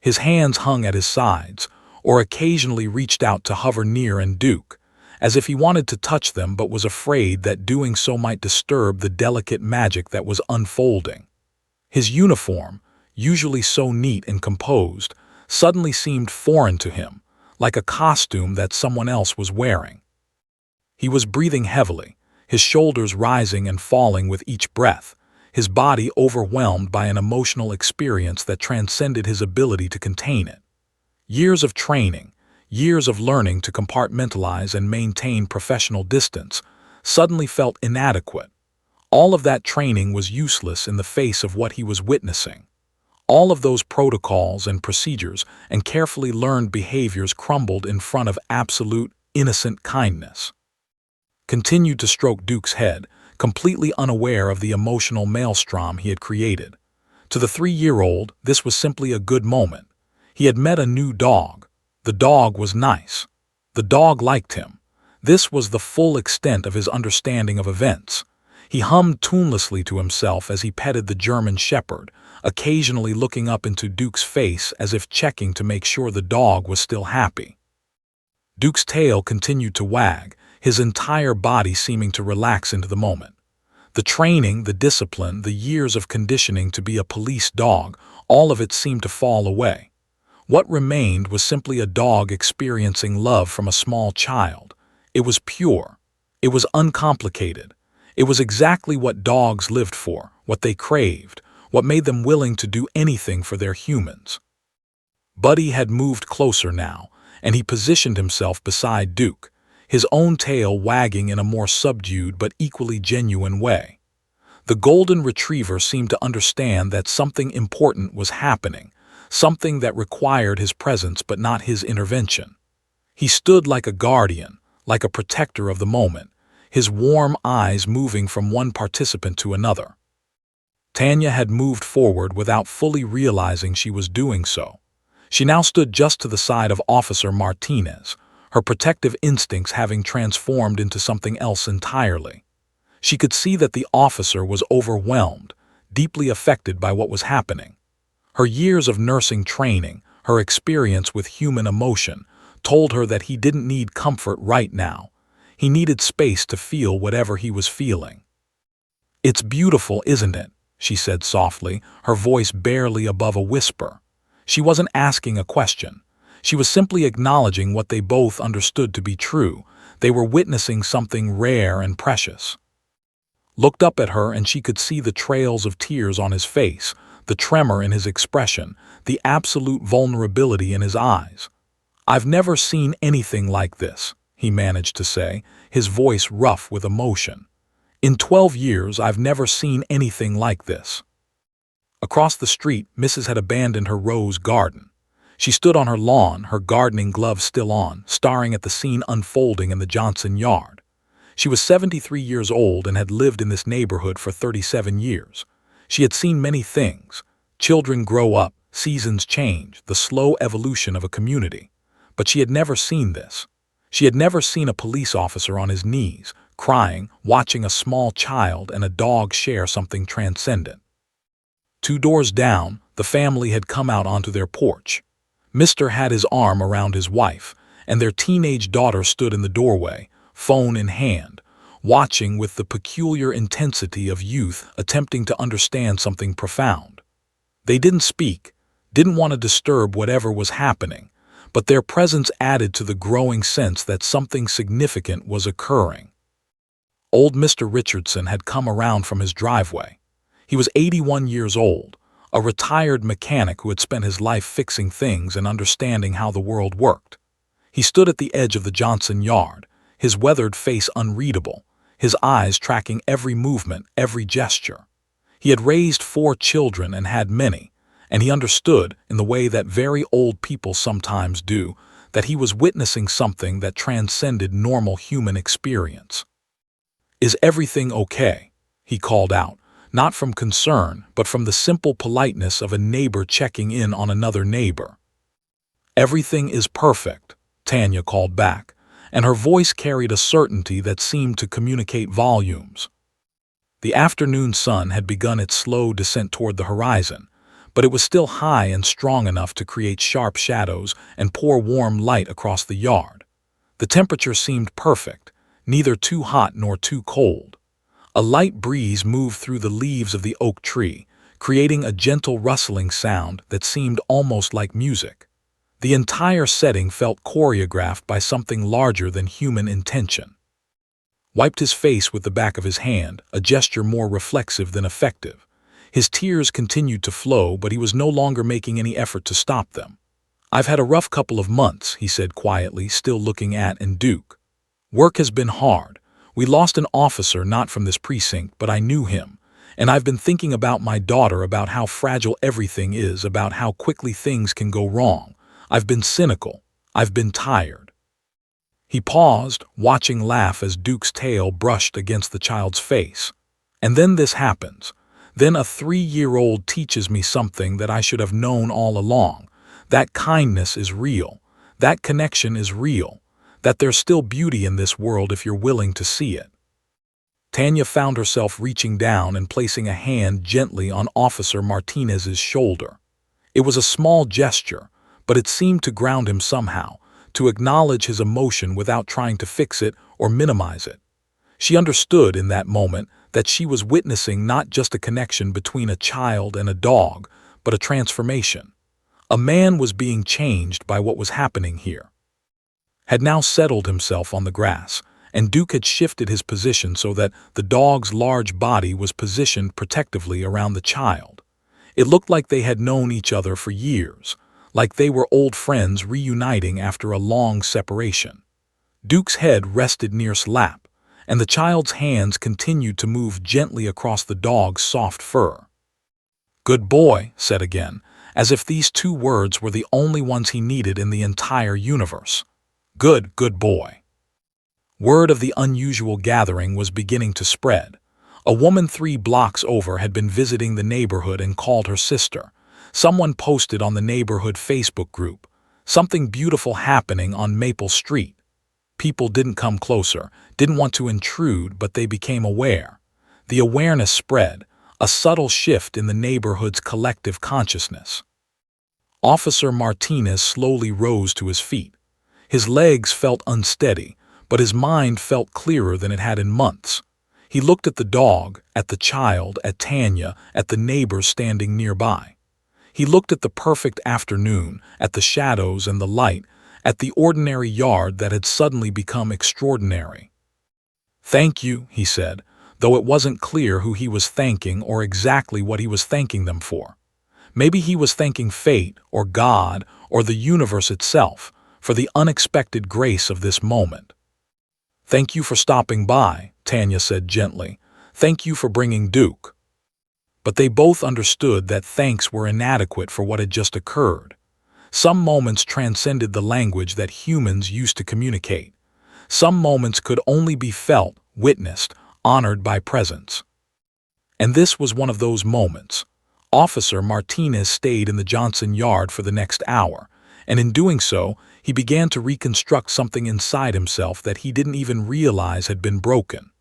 His hands hung at his sides, or occasionally reached out to hover near Duke, as if he wanted to touch them but was afraid that doing so might disturb the delicate magic that was unfolding. His uniform, usually so neat and composed, suddenly seemed foreign to him, like a costume that someone else was wearing. He was breathing heavily, his shoulders rising and falling with each breath, his body overwhelmed by an emotional experience that transcended his ability to contain it. Years of training, years of learning to compartmentalize and maintain professional distance, suddenly felt inadequate. All of that training was useless in the face of what he was witnessing. All of those protocols and procedures and carefully learned behaviors crumbled in front of absolute, innocent kindness. Continued to stroke Duke's head, completely unaware of the emotional maelstrom he had created. To the 3-year-old, this was simply a good moment. He had met a new dog. The dog was nice. The dog liked him. This was the full extent of his understanding of events. He hummed tunelessly to himself as he petted the German shepherd, occasionally looking up into Duke's face as if checking to make sure the dog was still happy. Duke's tail continued to wag, his entire body seeming to relax into the moment. The training, the discipline, the years of conditioning to be a police dog, all of it seemed to fall away. What remained was simply a dog experiencing love from a small child. It was pure. It was uncomplicated. It was exactly what dogs lived for, what they craved, what made them willing to do anything for their humans. Buddy had moved closer now, and he positioned himself beside Duke, his own tail wagging in a more subdued but equally genuine way. The golden retriever seemed to understand that something important was happening, something that required his presence but not his intervention. He stood like a guardian, like a protector of the moment, his warm eyes moving from one participant to another. Tanya had moved forward without fully realizing she was doing so. She now stood just to the side of Officer Martinez, her protective instincts having transformed into something else entirely. She could see that the officer was overwhelmed, deeply affected by what was happening. Her years of nursing training, her experience with human emotion, told her that he didn't need comfort right now. He needed space to feel whatever he was feeling. "It's beautiful, isn't it?" she said softly, her voice barely above a whisper. She wasn't asking a question. She was simply acknowledging what they both understood to be true. They were witnessing something rare and precious. Looked up at her and she could see the trails of tears on his face, the tremor in his expression, the absolute vulnerability in his eyes. "I've never seen anything like this," he managed to say, his voice rough with emotion. "In 12 years, I've never seen anything like this." Across the street, Mrs. had abandoned her rose garden. She stood on her lawn, her gardening gloves still on, staring at the scene unfolding in the Johnson yard. She was 73 years old and had lived in this neighborhood for 37 years. She had seen many things: children grow up, seasons change, the slow evolution of a community. But she had never seen this. She had never seen a police officer on his knees, crying, watching a small child and a dog share something transcendent. 2 doors down, the family had come out onto their porch. Mr. had his arm around his wife, and their teenage daughter stood in the doorway, phone in hand, watching with the peculiar intensity of youth attempting to understand something profound. They didn't speak, didn't want to disturb whatever was happening, but their presence added to the growing sense that something significant was occurring. Old Mr. Richardson had come around from his driveway. He was 81 years old, a retired mechanic who had spent his life fixing things and understanding how the world worked. He stood at the edge of the Johnson yard, his weathered face unreadable, his eyes tracking every movement, every gesture. He had raised 4 children and had many, and he understood, in the way that very old people sometimes do, that he was witnessing something that transcended normal human experience. "Is everything okay?" he called out, not from concern, but from the simple politeness of a neighbor checking in on another neighbor. "Everything is perfect," Tanya called back, and her voice carried a certainty that seemed to communicate volumes. The afternoon sun had begun its slow descent toward the horizon, but it was still high and strong enough to create sharp shadows and pour warm light across the yard. The temperature seemed perfect, neither too hot nor too cold. A light breeze moved through the leaves of the oak tree, creating a gentle rustling sound that seemed almost like music. The entire setting felt choreographed by something larger than human intention. Wiped his face with the back of his hand, a gesture more reflexive than effective. His tears continued to flow, but he was no longer making any effort to stop them. "I've had a rough couple of months," he said quietly, still looking at Duke. "Work has been hard. We lost an officer not from this precinct, but I knew him. And I've been thinking about my daughter, about how fragile everything is, about how quickly things can go wrong. I've been cynical. I've been tired." He paused, watching laugh as Duke's tail brushed against the child's face. "And then this happens. Then a 3-year-old teaches me something that I should have known all along. That kindness is real. That connection is real. That there's still beauty in this world if you're willing to see it." Tanya found herself reaching down and placing a hand gently on Officer Martinez's shoulder. It was a small gesture, but it seemed to ground him somehow, to acknowledge his emotion without trying to fix it or minimize it. She understood in that moment that she was witnessing not just a connection between a child and a dog, but a transformation. A man was being changed by what was happening here. Had now settled himself on the grass, and Duke had shifted his position so that the dog's large body was positioned protectively around the child. It looked like they had known each other for years, like they were old friends reuniting after a long separation. Duke's head rested near's lap, and the child's hands continued to move gently across the dog's soft fur. "Good boy," said again, as if these two words were the only ones he needed in the entire universe. Good boy." Word of the unusual gathering was beginning to spread. A woman 3 blocks over had been visiting the neighborhood and called her sister. Someone posted on the neighborhood Facebook group, "Something beautiful happening on Maple Street." People didn't come closer, didn't want to intrude, but they became aware. The awareness spread, a subtle shift in the neighborhood's collective consciousness. Officer Martinez slowly rose to his feet. His legs felt unsteady, but his mind felt clearer than it had in months. He looked at the dog, at the child, at Tanya, at the neighbors standing nearby. He looked at the perfect afternoon, at the shadows and the light, at the ordinary yard that had suddenly become extraordinary. "Thank you," he said, though it wasn't clear who he was thanking or exactly what he was thanking them for. Maybe he was thanking fate, or God, or the universe itself, for the unexpected grace of this moment. "Thank you for stopping by," Tanya said gently. "Thank you for bringing Duke." But they both understood that thanks were inadequate for what had just occurred. Some moments transcended the language that humans used to communicate. Some moments could only be felt, witnessed, honored by presence. And this was one of those moments. Officer Martinez stayed in the Johnson yard for the next hour, and in doing so, he began to reconstruct something inside himself that he didn't even realize had been broken.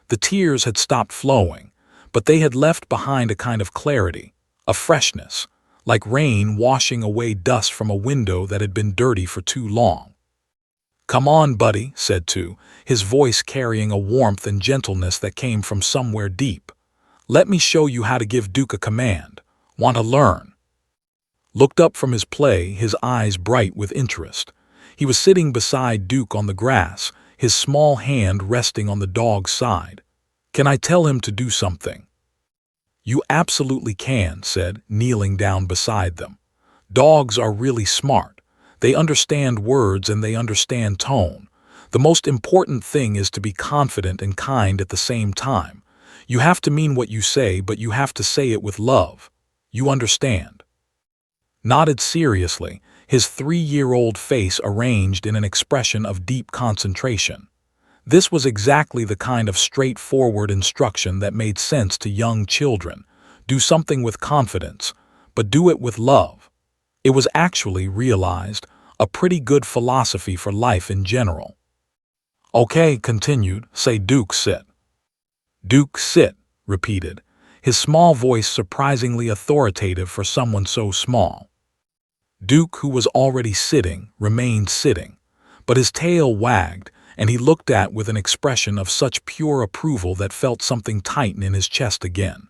The tears had stopped flowing, but they had left behind a kind of clarity, a freshness, like rain washing away dust from a window that had been dirty for too long. "Come on, buddy," said Tu, his voice carrying a warmth and gentleness that came from somewhere deep. "Let me show you how to give Duke a command. Want to learn?" Looked up from his play, his eyes bright with interest. He was sitting beside Duke on the grass, his small hand resting on the dog's side. "Can I tell him to do something?" "You absolutely can," said, kneeling down beside them. "Dogs are really smart. They understand words and they understand tone. The most important thing is to be confident and kind at the same time. You have to mean what you say, but you have to say it with love. You understand?" Nodded seriously, his 3-year-old face arranged in an expression of deep concentration. This was exactly the kind of straightforward instruction that made sense to young children. Do something with confidence, but do it with love. It was actually, realized, a pretty good philosophy for life in general. "Okay," continued, "say Duke sit." "Duke sit," repeated, his small voice surprisingly authoritative for someone so small. Duke, who was already sitting, remained sitting, but his tail wagged, and he looked at with an expression of such pure approval that felt something tighten in his chest again.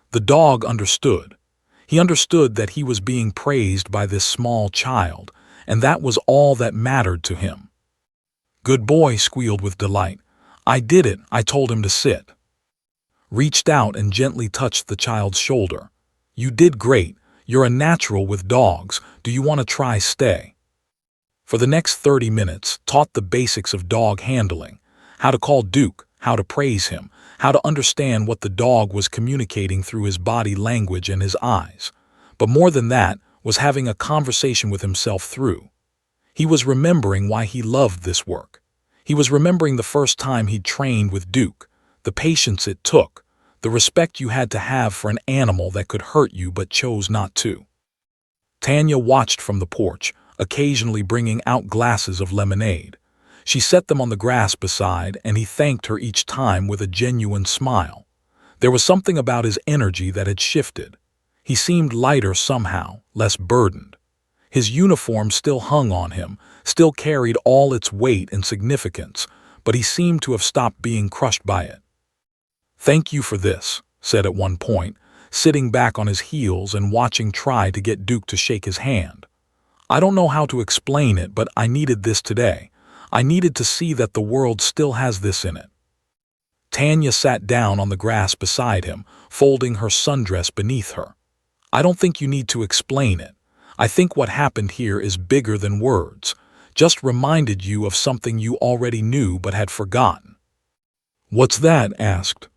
The dog understood. He understood that he was being praised by this small child, and that was all that mattered to him. "Good boy," squealed with delight. "I did it, I told him to sit." Reached out and gently touched the child's shoulder. "You did great. You're a natural with dogs. Do you want to try stay?" For the next 30 minutes, taught the basics of dog handling, how to call Duke, how to praise him, how to understand what the dog was communicating through his body language and his eyes. But more than that, was having a conversation with himself through. He was remembering why he loved this work. He was remembering the first time he'd trained with Duke, the patience it took, the respect you had to have for an animal that could hurt you but chose not to. Tanya watched from the porch, occasionally bringing out glasses of lemonade. She set them on the grass beside, and he thanked her each time with a genuine smile. There was something about his energy that had shifted. He seemed lighter somehow, less burdened. His uniform still hung on him, still carried all its weight and significance, but he seemed to have stopped being crushed by it. "Thank you for this," said at one point, sitting back on his heels and watching try to get Duke to shake his hand. "I don't know how to explain it, but I needed this today. I needed to see that the world still has this in it." Tanya sat down on the grass beside him, folding her sundress beneath her. "I don't think you need to explain it. I think what happened here is bigger than words. Just reminded you of something you already knew but had forgotten." "What's that?" asked.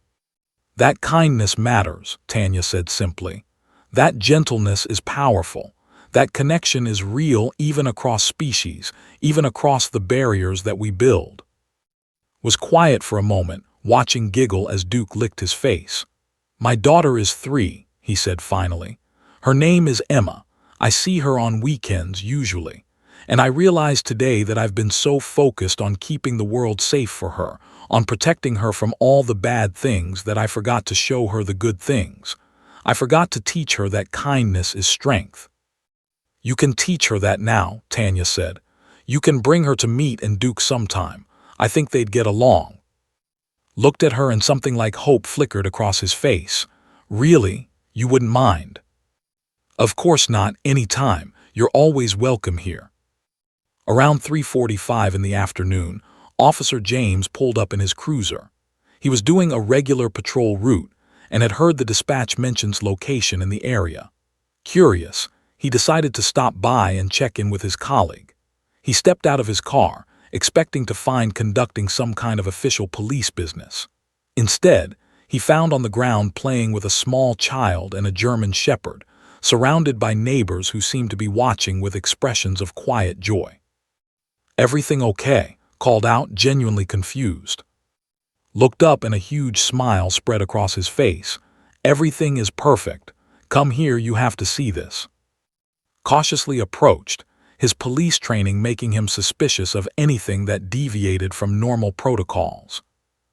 "That kindness matters," Tanya said simply. "That gentleness is powerful. That connection is real even across species, even across the barriers that we build." Was quiet for a moment, watching giggle as Duke licked his face. "My daughter is 3, he said finally. "Her name is Emma. I see her on weekends usually. And I realized today that I've been so focused on keeping the world safe for her, on protecting her from all the bad things, that I forgot to show her the good things. I forgot to teach her that kindness is strength." "You can teach her that now," Tanya said. "You can bring her to meet and Duke sometime. I think they'd get along." Looked at her and something like hope flickered across his face. "Really? You wouldn't mind?" "Of course not, any time. You're always welcome here." Around 3:45 in the afternoon, Officer James pulled up in his cruiser. He was doing a regular patrol route and had heard the dispatch mention's location in the area. Curious, he decided to stop by and check in with his colleague. He stepped out of his car, expecting to find conducting some kind of official police business. Instead, he found on the ground playing with a small child and a German shepherd, surrounded by neighbors who seemed to be watching with expressions of quiet joy. "Everything okay?" called out, genuinely confused. Looked up and a huge smile spread across his face. "Everything is perfect. Come here, you have to see this." Cautiously approached, his police training making him suspicious of anything that deviated from normal protocols.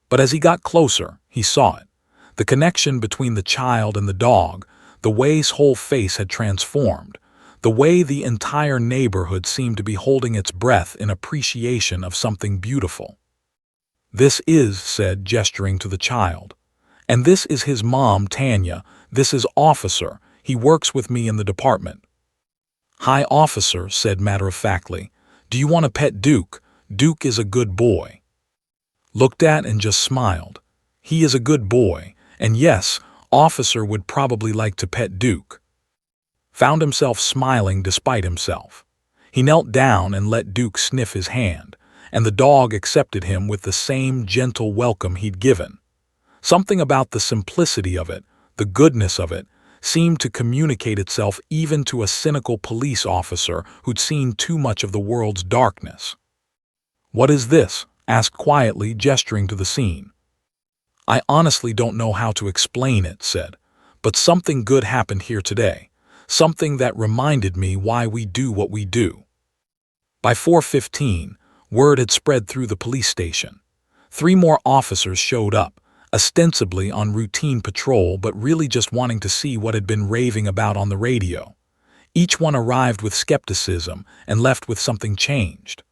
But as he got closer, he saw it. The connection between the child and the dog, the way his whole face had transformed, the way the entire neighborhood seemed to be holding its breath in appreciation of something beautiful. "This is," said, gesturing to the child. "And this is his mom, Tanya. This is Officer. He works with me in the department." "Hi, Officer," said matter-of-factly. "Do you want to pet Duke? Duke is a good boy." Looked at and just smiled. He is a good boy, and yes, Officer would probably like to pet Duke. Found himself smiling despite himself. He knelt down and let Duke sniff his hand, and the dog accepted him with the same gentle welcome he'd given. Something about the simplicity of it, the goodness of it, seemed to communicate itself even to a cynical police officer who'd seen too much of the world's darkness. "What is this?" asked quietly, gesturing to the scene. "I honestly don't know how to explain it," said, "but something good happened here today. Something that reminded me why we do what we do." By 4:15, word had spread through the police station. 3 more officers showed up, ostensibly on routine patrol but really just wanting to see what had been raving about on the radio. Each one arrived with skepticism and left with something changed.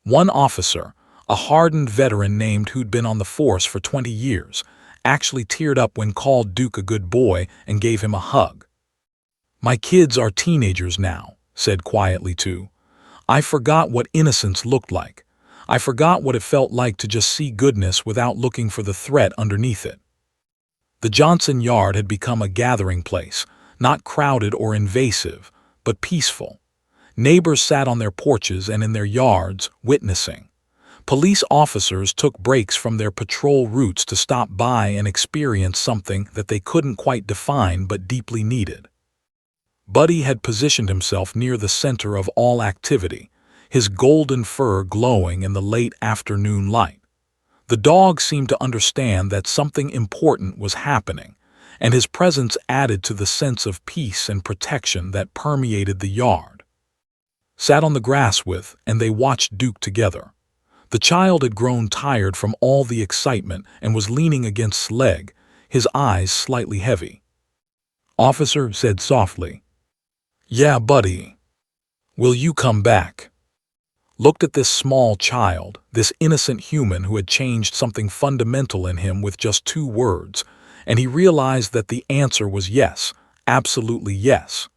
One officer, a hardened veteran named who'd been on the force for 20 years, actually teared up when called Duke a good boy and gave him a hug. "My kids are teenagers now," said quietly too. "I forgot what innocence looked like. I forgot what it felt like to just see goodness without looking for the threat underneath it." The Johnson yard had become a gathering place, not crowded or invasive, but peaceful. Neighbors sat on their porches and in their yards, witnessing. Police officers took breaks from their patrol routes to stop by and experience something that they couldn't quite define but deeply needed. Buddy had positioned himself near the center of all activity, his golden fur glowing in the late afternoon light. The dog seemed to understand that something important was happening, and his presence added to the sense of peace and protection that permeated the yard. Sat on the grass with, and they watched Duke together. The child had grown tired from all the excitement and was leaning against S's leg, his eyes slightly heavy. Officer said softly, "Yeah, buddy. Will you come back?" Looked at this small child, this innocent human who had changed something fundamental in him with just 2 words, and he realized that the answer was yes, absolutely yes.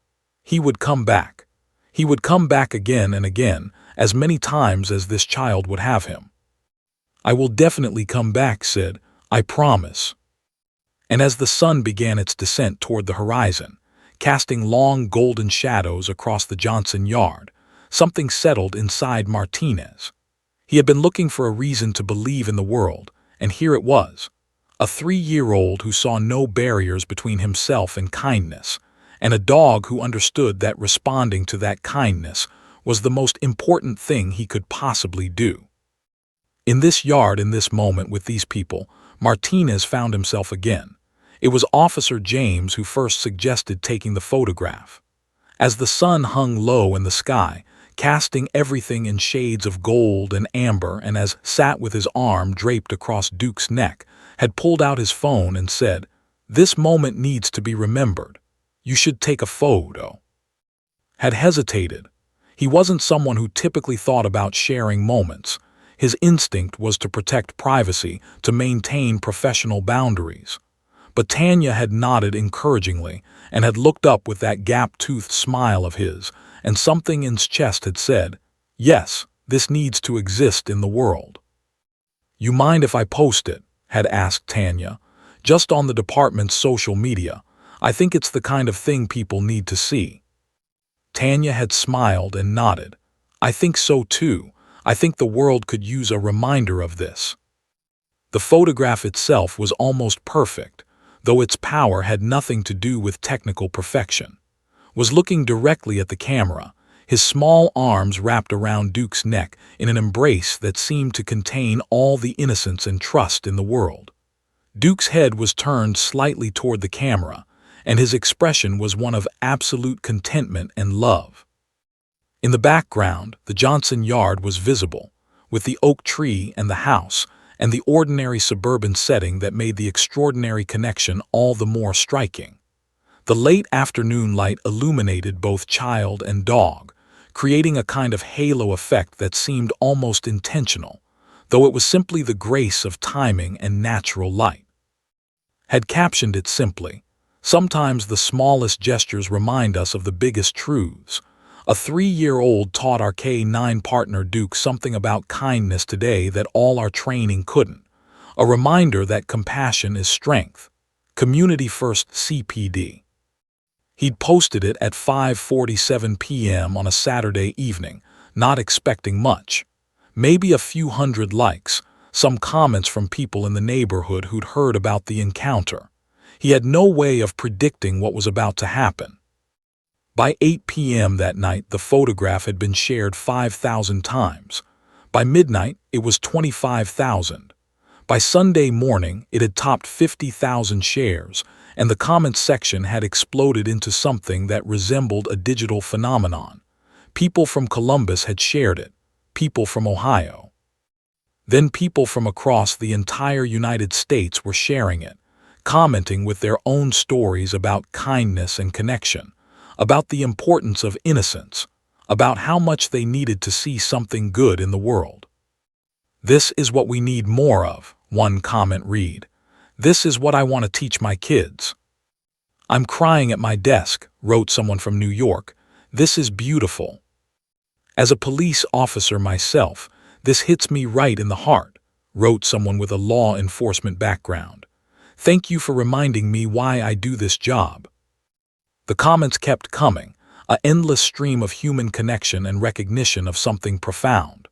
He would come back. He would come back again and again, as many times as this child would have him. "I will definitely come back," said, "I promise." And as the sun began its descent toward the horizon, casting long golden shadows across the Johnson yard, something settled inside Martinez. He had been looking for a reason to believe in the world, and here it was. A 3-year-old who saw no barriers between himself and kindness, and a dog who understood that responding to that kindness was the most important thing he could possibly do. In this yard, in this moment, with these people, Martinez found himself again. It was Officer James who first suggested taking the photograph. As the sun hung low in the sky, casting everything in shades of gold and amber, and as sat with his arm draped across Duke's neck, had pulled out his phone and said, "This moment needs to be remembered. You should take a photo." Had hesitated. He wasn't someone who typically thought about sharing moments. His instinct was to protect privacy, to maintain professional boundaries. But Tanya had nodded encouragingly and had looked up with that gap-toothed smile of his, and something in his chest had said, "Yes, this needs to exist in the world." "You mind if I post it?" had asked Tanya. "Just on the department's social media. I think it's the kind of thing people need to see." Tanya had smiled and nodded. "I think so too. I think the world could use a reminder of this." The photograph itself was almost perfect, though its power had nothing to do with technical perfection. Was looking directly at the camera, his small arms wrapped around Duke's neck in an embrace that seemed to contain all the innocence and trust in the world. Duke's head was turned slightly toward the camera, and his expression was one of absolute contentment and love. In the background, the Johnson yard was visible, with the oak tree and the house, and the ordinary suburban setting that made the extraordinary connection all the more striking. The late afternoon light illuminated both child and dog, creating a kind of halo effect that seemed almost intentional, though it was simply the grace of timing and natural light. Had captioned it simply, "Sometimes the smallest gestures remind us of the biggest truths." A 3-year-old taught our K-9 partner Duke something about kindness today that all our training couldn't. A reminder that compassion is strength. Community First CPD. He'd posted it at 5:47 p.m. on a Saturday evening, not expecting much. Maybe a few hundred likes, some comments from people in the neighborhood who'd heard about the encounter. He had no way of predicting what was about to happen. By 8 p.m. that night, the photograph had been shared 5,000 times. By midnight, it was 25,000. By Sunday morning, it had topped 50,000 shares, and the comments section had exploded into something that resembled a digital phenomenon. People from Columbus had shared it, people from Ohio. Then people from across the entire United States were sharing it, commenting with their own stories about kindness and connection, about the importance of innocence, about how much they needed to see something good in the world. "This is what we need more of," one comment read. "This is what I want to teach my kids." "I'm crying at my desk," wrote someone from New York. "This is beautiful. As a police officer myself, this hits me right in the heart," wrote someone with a law enforcement background. "Thank you for reminding me why I do this job." The comments kept coming, an endless stream of human connection and recognition of something profound.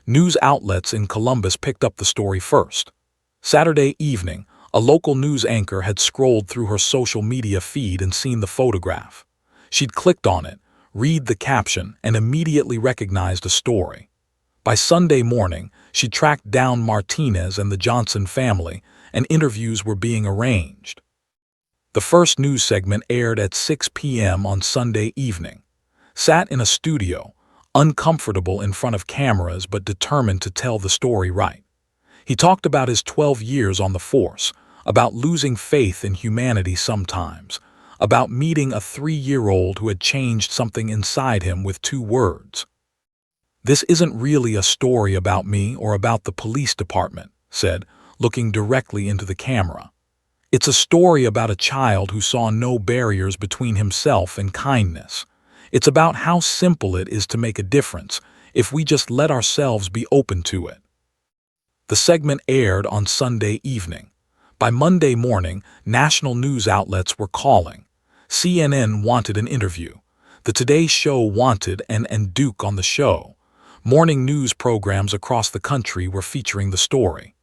News outlets in Columbus picked up the story first. Saturday evening, a local news anchor had scrolled through her social media feed and seen the photograph. She'd clicked on it, read the caption, and immediately recognized a story. By Sunday morning, she tracked down Martinez and the Johnson family, and interviews were being arranged. The first news segment aired at 6 p.m. on Sunday evening. Sat in a studio, uncomfortable in front of cameras but determined to tell the story right. He talked about his 12 years on the force, about losing faith in humanity sometimes, about meeting a 3-year-old who had changed something inside him with 2 words. "This isn't really a story about me or about the police department," said, looking directly into the camera. "It's a story about a child who saw no barriers between himself and kindness. It's about how simple it is to make a difference if we just let ourselves be open to it." The segment aired on Sunday evening. By Monday morning, national news outlets were calling. CNN wanted an interview. The Today Show wanted and Duke on the show. Morning news programs across the country were featuring the story.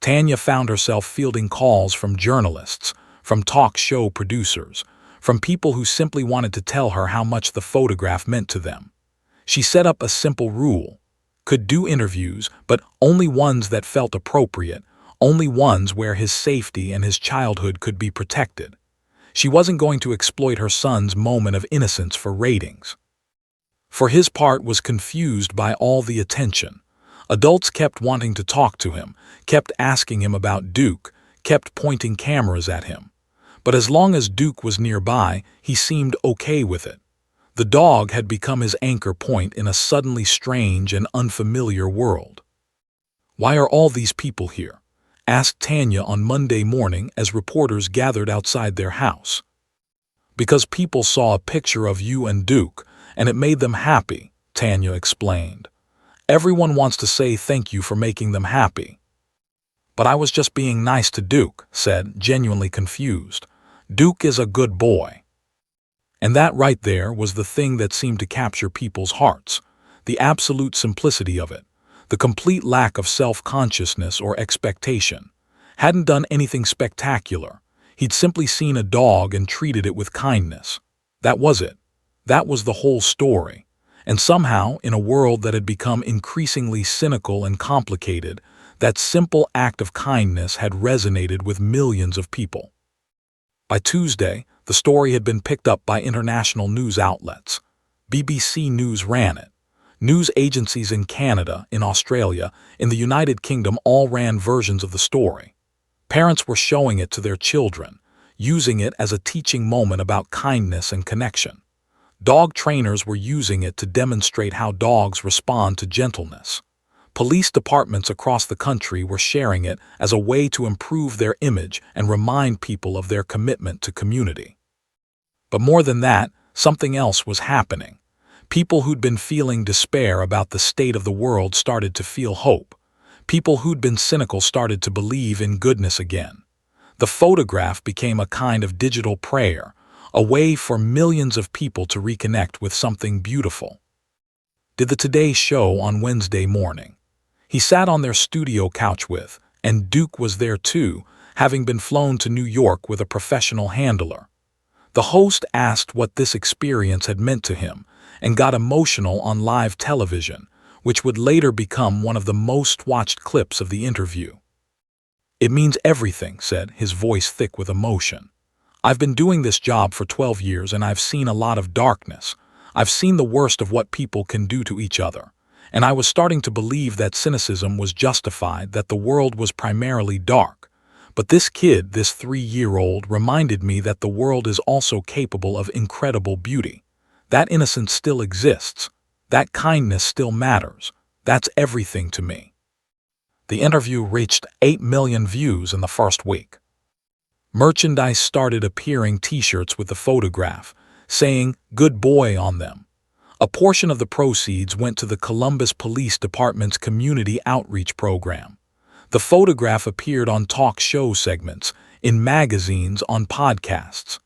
Tanya found herself fielding calls from journalists, from talk show producers, from people who simply wanted to tell her how much the photograph meant to them. She set up a simple rule: could do interviews, but only ones that felt appropriate, only ones where his safety and his childhood could be protected. She wasn't going to exploit her son's moment of innocence for ratings. For his part was confused by all the attention. Adults kept wanting to talk to him, kept asking him about Duke, kept pointing cameras at him. But as long as Duke was nearby, he seemed okay with it. The dog had become his anchor point in a suddenly strange and unfamiliar world. "Why are all these people here?" asked Tanya on Monday morning as reporters gathered outside their house. "Because people saw a picture of you and Duke, and it made them happy," Tanya explained. "Everyone wants to say thank you for making them happy." "But I was just being nice to Duke," said, genuinely confused. "Duke is a good boy." And that right there was the thing that seemed to capture people's hearts, the absolute simplicity of it, the complete lack of self-consciousness or expectation. Hadn't done anything spectacular. He'd simply seen a dog and treated it with kindness. That was it. That was the whole story. And somehow, in a world that had become increasingly cynical and complicated, that simple act of kindness had resonated with millions of people. By Tuesday, the story had been picked up by international news outlets. BBC News ran it. News agencies in Canada, in Australia, in the United Kingdom all ran versions of the story. Parents were showing it to their children, using it as a teaching moment about kindness and connection. Dog trainers were using it to demonstrate how dogs respond to gentleness. Police departments across the country were sharing it as a way to improve their image and remind people of their commitment to community. But more than that, something else was happening. People who'd been feeling despair about the state of the world started to feel hope. People who'd been cynical started to believe in goodness again. The photograph became a kind of digital prayer, a way for millions of people to reconnect with something beautiful. Did the Today Show on Wednesday morning. He sat on their studio couch with, and Duke was there too, having been flown to New York with a professional handler. The host asked what this experience had meant to him and got emotional on live television, which would later become one of the most watched clips of the interview. "It means everything," said, his voice thick with emotion. "I've been doing this job for 12 years and I've seen a lot of darkness. I've seen the worst of what people can do to each other. And I was starting to believe that cynicism was justified, that the world was primarily dark. But this kid, this 3-year-old, reminded me that the world is also capable of incredible beauty. That innocence still exists. That kindness still matters. That's everything to me." The interview reached 8 million views in the first week. Merchandise started appearing, t-shirts with the photograph, saying "Good boy" on them. A portion of the proceeds went to the Columbus Police Department's community outreach program. The photograph appeared on talk show segments, in magazines, on podcasts.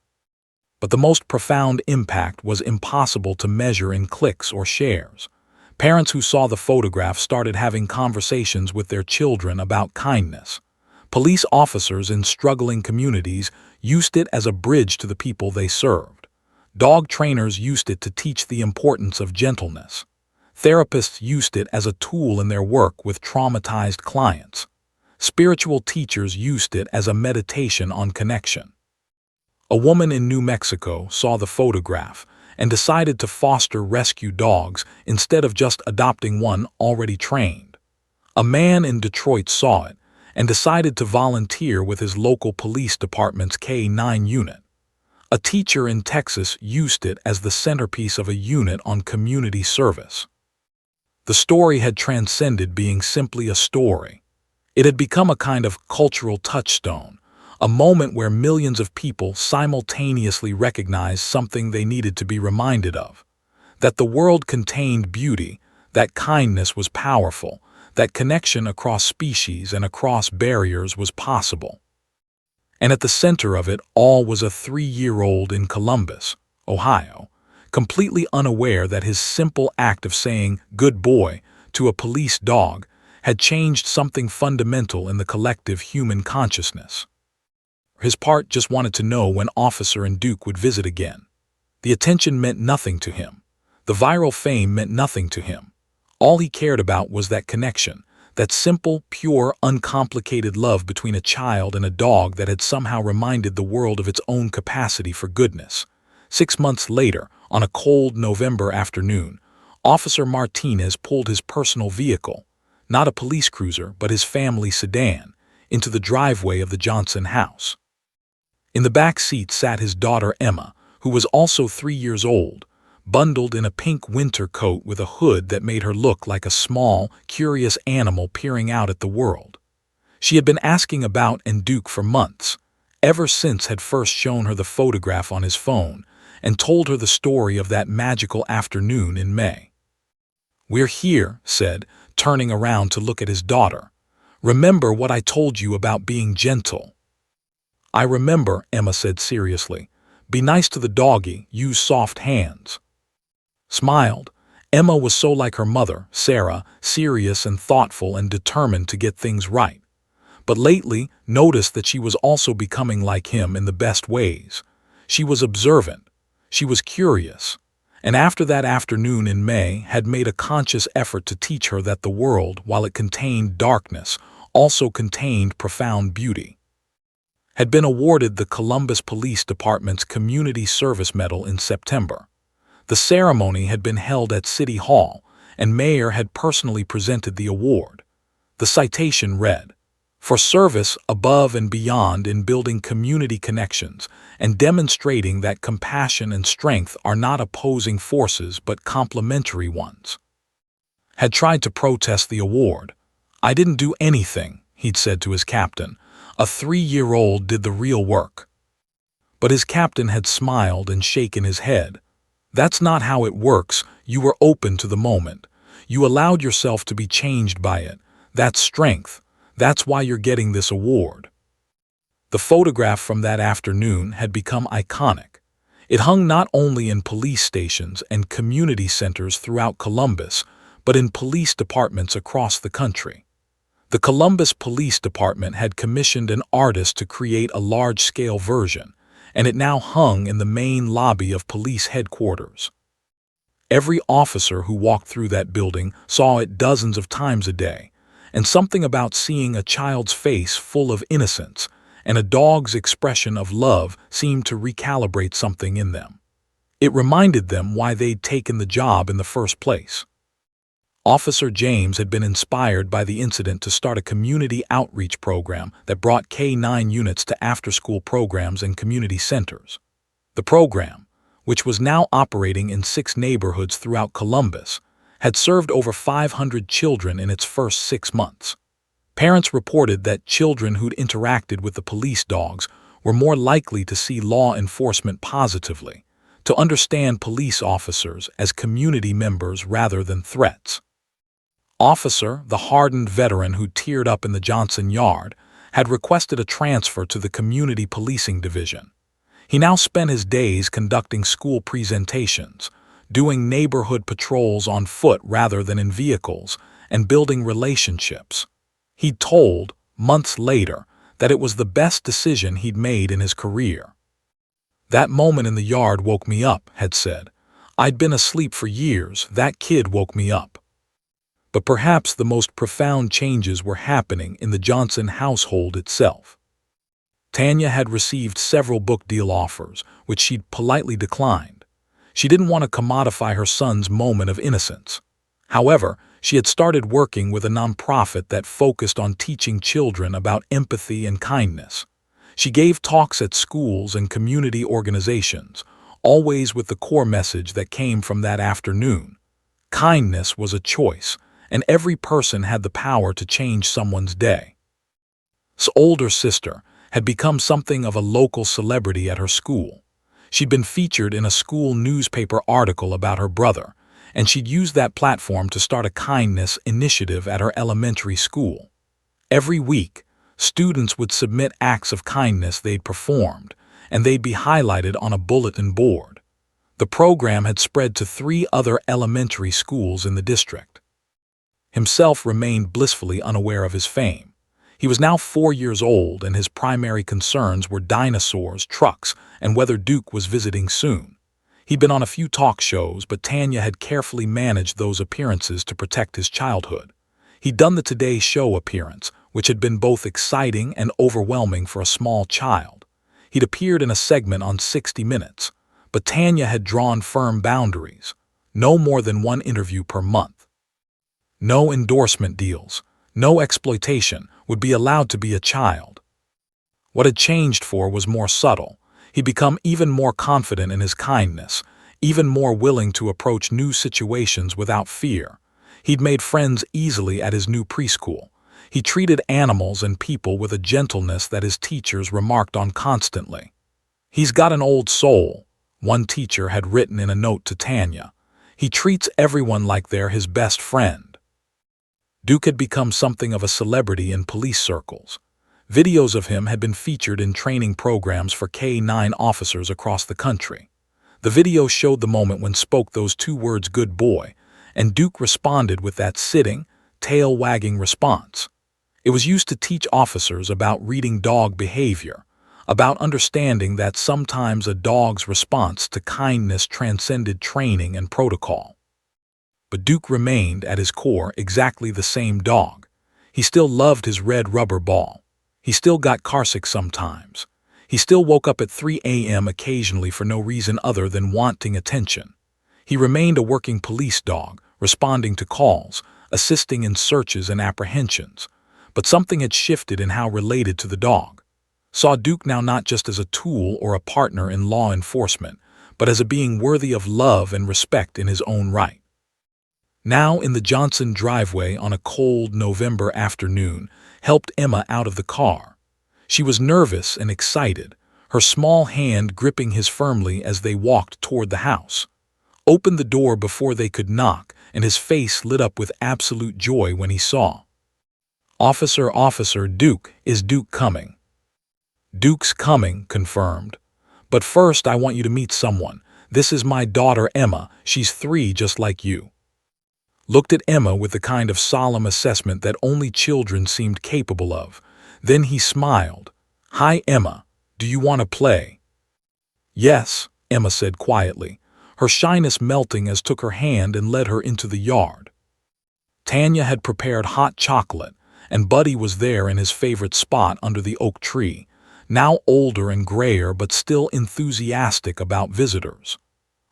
But the most profound impact was impossible to measure in clicks or shares. Parents who saw the photograph started having conversations with their children about kindness. Police officers in struggling communities used it as a bridge to the people they served. Dog trainers used it to teach the importance of gentleness. Therapists used it as a tool in their work with traumatized clients. Spiritual teachers used it as a meditation on connection. A woman in New Mexico saw the photograph and decided to foster rescue dogs instead of just adopting one already trained. A man in Detroit saw it and decided to volunteer with his local police department's K-9 unit. A teacher in Texas used it as the centerpiece of a unit on community service. The story had transcended being simply a story. It had become a kind of cultural touchstone, a moment where millions of people simultaneously recognized something they needed to be reminded of: that the world contained beauty, that kindness was powerful, that connection across species and across barriers was possible. And at the center of it all was a 3-year-old in Columbus, Ohio, completely unaware that his simple act of saying "good boy" to a police dog had changed something fundamental in the collective human consciousness. His part just wanted to know when Officer and Duke would visit again. The attention meant nothing to him. The viral fame meant nothing to him. All he cared about was that connection, that simple, pure, uncomplicated love between a child and a dog that had somehow reminded the world of its own capacity for goodness. 6 months later, on a cold November afternoon, Officer Martinez pulled his personal vehicle, not a police cruiser but his family sedan, into the driveway of the Johnson house. In the back seat sat his daughter Emma, who was also 3 years old, bundled in a pink winter coat with a hood that made her look like a small, curious animal peering out at the world. She had been asking about Duke for months, ever since had first shown her the photograph on his phone and told her the story of that magical afternoon in May. "We're here," said, turning around to look at his daughter. "Remember what I told you about being gentle?" "I remember," Emma said seriously. "Be nice to the doggy, use soft hands." Smiled. Emma was so like her mother, Sarah, serious and thoughtful and determined to get things right. But lately noticed that she was also becoming like him in the best ways. She was observant. She was curious. And after that afternoon in May had made a conscious effort to teach her that the world, while it contained darkness, also contained profound beauty. Had been awarded the Columbus Police Department's Community Service Medal in September. The ceremony had been held at City Hall, and Mayor had personally presented the award. The citation read, "For service above and beyond in building community connections and demonstrating that compassion and strength are not opposing forces but complementary ones." Had tried to protest the award. "I didn't do anything," he'd said to his captain. "A 3-year-old did the real work." But his captain had smiled and shaken his head. "That's not how it works. You were open to the moment. You allowed yourself to be changed by it. That's strength. That's why you're getting this award." The photograph from that afternoon had become iconic. It hung not only in police stations and community centers throughout Columbus, but in police departments across the country. The Columbus Police Department had commissioned an artist to create a large-scale version, and it now hung in the main lobby of police headquarters. Every officer who walked through that building saw it dozens of times a day, and something about seeing a child's face full of innocence and a dog's expression of love seemed to recalibrate something in them. It reminded them why they'd taken the job in the first place. Officer James had been inspired by the incident to start a community outreach program that brought K-9 units to after-school programs and community centers. The program, which was now operating in 6 neighborhoods throughout Columbus, had served over 500 children in its first 6 months. Parents reported that children who'd interacted with the police dogs were more likely to see law enforcement positively, to understand police officers as community members rather than threats. Officer, the hardened veteran who teared up in the Johnson yard, had requested a transfer to the Community Policing Division. He now spent his days conducting school presentations, doing neighborhood patrols on foot rather than in vehicles, and building relationships. He'd told, months later, that it was the best decision he'd made in his career. "That moment in the yard woke me up," had said. "I'd been asleep for years. That kid woke me up." But perhaps the most profound changes were happening in the Johnson household itself. Tanya had received several book deal offers, which she'd politely declined. She didn't want to commodify her son's moment of innocence. However, she had started working with a nonprofit that focused on teaching children about empathy and kindness. She gave talks at schools and community organizations, always with the core message that came from that afternoon. Kindness was a choice, and every person had the power to change someone's day. His older sister had become something of a local celebrity at her school. She'd been featured in a school newspaper article about her brother, and she'd used that platform to start a kindness initiative at her elementary school. Every week, students would submit acts of kindness they'd performed, and they'd be highlighted on a bulletin board. The program had spread to 3 other elementary schools in the district. Himself remained blissfully unaware of his fame. He was now 4 years old, and his primary concerns were dinosaurs, trucks, and whether Duke was visiting soon. He'd been on a few talk shows, but Tanya had carefully managed those appearances to protect his childhood. He'd done the Today Show appearance, which had been both exciting and overwhelming for a small child. He'd appeared in a segment on 60 Minutes, but Tanya had drawn firm boundaries: no more than 1 interview per month. No endorsement deals, no exploitation would be allowed to be a child. What had changed for was more subtle. He'd become even more confident in his kindness, even more willing to approach new situations without fear. He'd made friends easily at his new preschool. He treated animals and people with a gentleness that his teachers remarked on constantly. "He's got an old soul," one teacher had written in a note to Tanya. "He treats everyone like they're his best friend." Duke had become something of a celebrity in police circles. Videos of him had been featured in training programs for K-9 officers across the country. The video showed the moment when spoke those 2 words, "good boy," and Duke responded with that sitting, tail-wagging response. It was used to teach officers about reading dog behavior, about understanding that sometimes a dog's response to kindness transcended training and protocol. But Duke remained, at his core, exactly the same dog. He still loved his red rubber ball. He still got carsick sometimes. He still woke up at 3 a.m. occasionally for no reason other than wanting attention. He remained a working police dog, responding to calls, assisting in searches and apprehensions. But something had shifted in how related to the dog. Saw Duke now not just as a tool or a partner in law enforcement, but as a being worthy of love and respect in his own right. Now in the Johnson driveway on a cold November afternoon, helped Emma out of the car. She was nervous and excited, her small hand gripping his firmly as they walked toward the house. Opened the door before they could knock, and his face lit up with absolute joy when he saw. Officer, Duke, is Duke coming?" "Duke's coming," confirmed. "But first I want you to meet someone. This is my daughter Emma. She's 3 just like you." Looked at Emma with the kind of solemn assessment that only children seemed capable of. Then he smiled. "Hi, Emma. Do you want to play?" "Yes," Emma said quietly, her shyness melting as took her hand and led her into the yard. Tanya had prepared hot chocolate, and Buddy was there in his favorite spot under the oak tree, now older and grayer but still enthusiastic about visitors.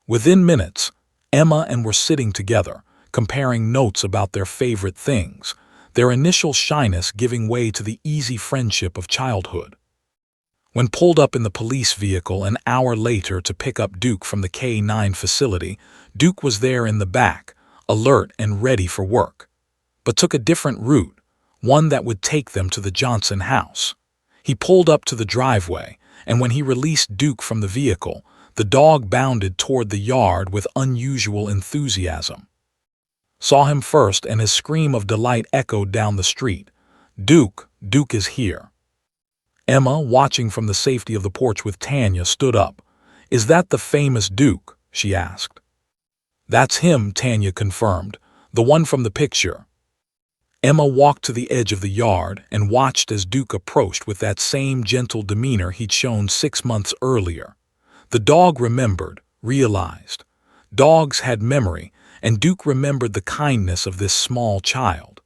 Within minutes, Emma and were sitting together, comparing notes about their favorite things, their initial shyness giving way to the easy friendship of childhood. When pulled up in the police vehicle an hour later to pick up Duke from the K-9 facility, Duke was there in the back, alert and ready for work. But took a different route, one that would take them to the Johnson house. He pulled up to the driveway, and when he released Duke from the vehicle, the dog bounded toward the yard with unusual enthusiasm. Saw him first, and his scream of delight echoed down the street. Duke is here." Emma, watching from the safety of the porch with Tanya, stood up. "Is that the famous Duke?" she asked. "That's him," Tanya confirmed, "the one from the picture." Emma walked to the edge of the yard and watched as Duke approached with that same gentle demeanor he'd shown 6 months earlier. The dog remembered, realized. Dogs had memory, and Duke remembered the kindness of this small child.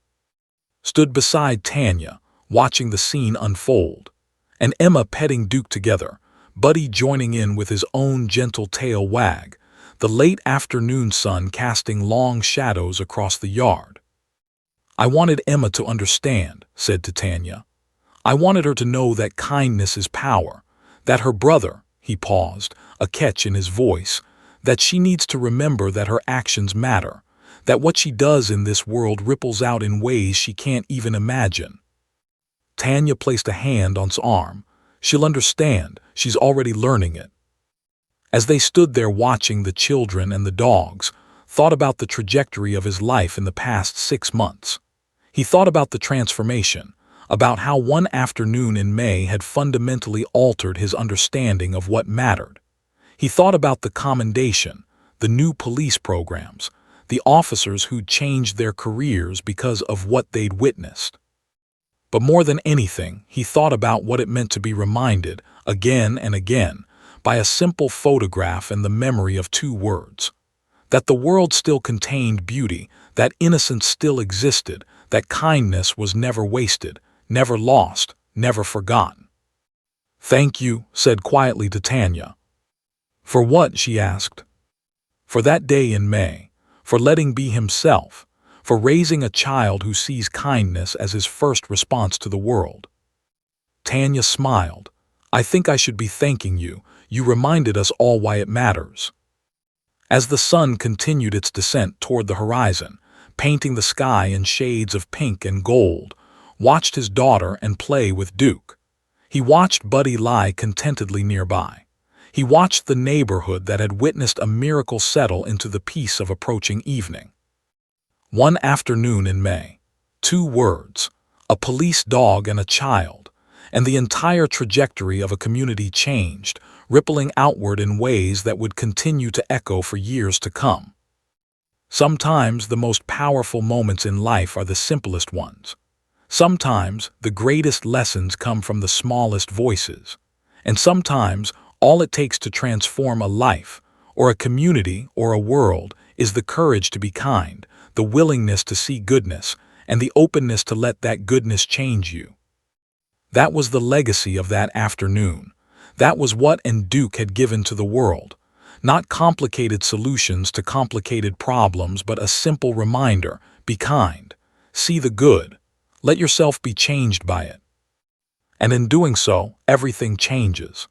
Stood beside Tanya, watching the scene unfold, and Emma petting Duke together, Buddy joining in with his own gentle tail wag. the late afternoon sun casting long shadows across the yard. "I wanted Emma to understand," said Titania. "I wanted her to know that kindness is power, that her brother," he paused, a catch in his voice, "that she needs to remember that her actions matter, that what she does in this world ripples out in ways she can't even imagine." Tanya placed a hand on his arm. "She'll understand, she's already learning it." As they stood there watching the children and the dogs, thought about the trajectory of his life in the past 6 months. He thought about the transformation, about how one afternoon in May had fundamentally altered his understanding of what mattered. He thought about the commendation, the new police programs, the officers who'd changed their careers because of what they'd witnessed. But more than anything, he thought about what it meant to be reminded, again and again, by a simple photograph and the memory of 2 words. That the world still contained beauty, that innocence still existed, that kindness was never wasted, never lost, never forgotten. "Thank you," said quietly to Tanya. "For what?" she asked. "For that day in May, for letting be himself, for raising a child who sees kindness as his first response to the world." Tanya smiled. "I think I should be thanking you. You reminded us all why it matters." As the sun continued its descent toward the horizon, painting the sky in shades of pink and gold, watched his daughter and play with Duke. He watched Buddy lie contentedly nearby. He watched the neighborhood that had witnessed a miracle settle into the peace of approaching evening. One afternoon in May, 2 words, a police dog and a child, and the entire trajectory of a community changed, rippling outward in ways that would continue to echo for years to come. Sometimes the most powerful moments in life are the simplest ones. Sometimes the greatest lessons come from the smallest voices. And sometimes all it takes to transform a life, or a community, or a world is the courage to be kind, the willingness to see goodness, and the openness to let that goodness change you. That was the legacy of that afternoon. That was what Duke had given to the world. Not complicated solutions to complicated problems, but a simple reminder: be kind, see the good, let yourself be changed by it. And in doing so, everything changes.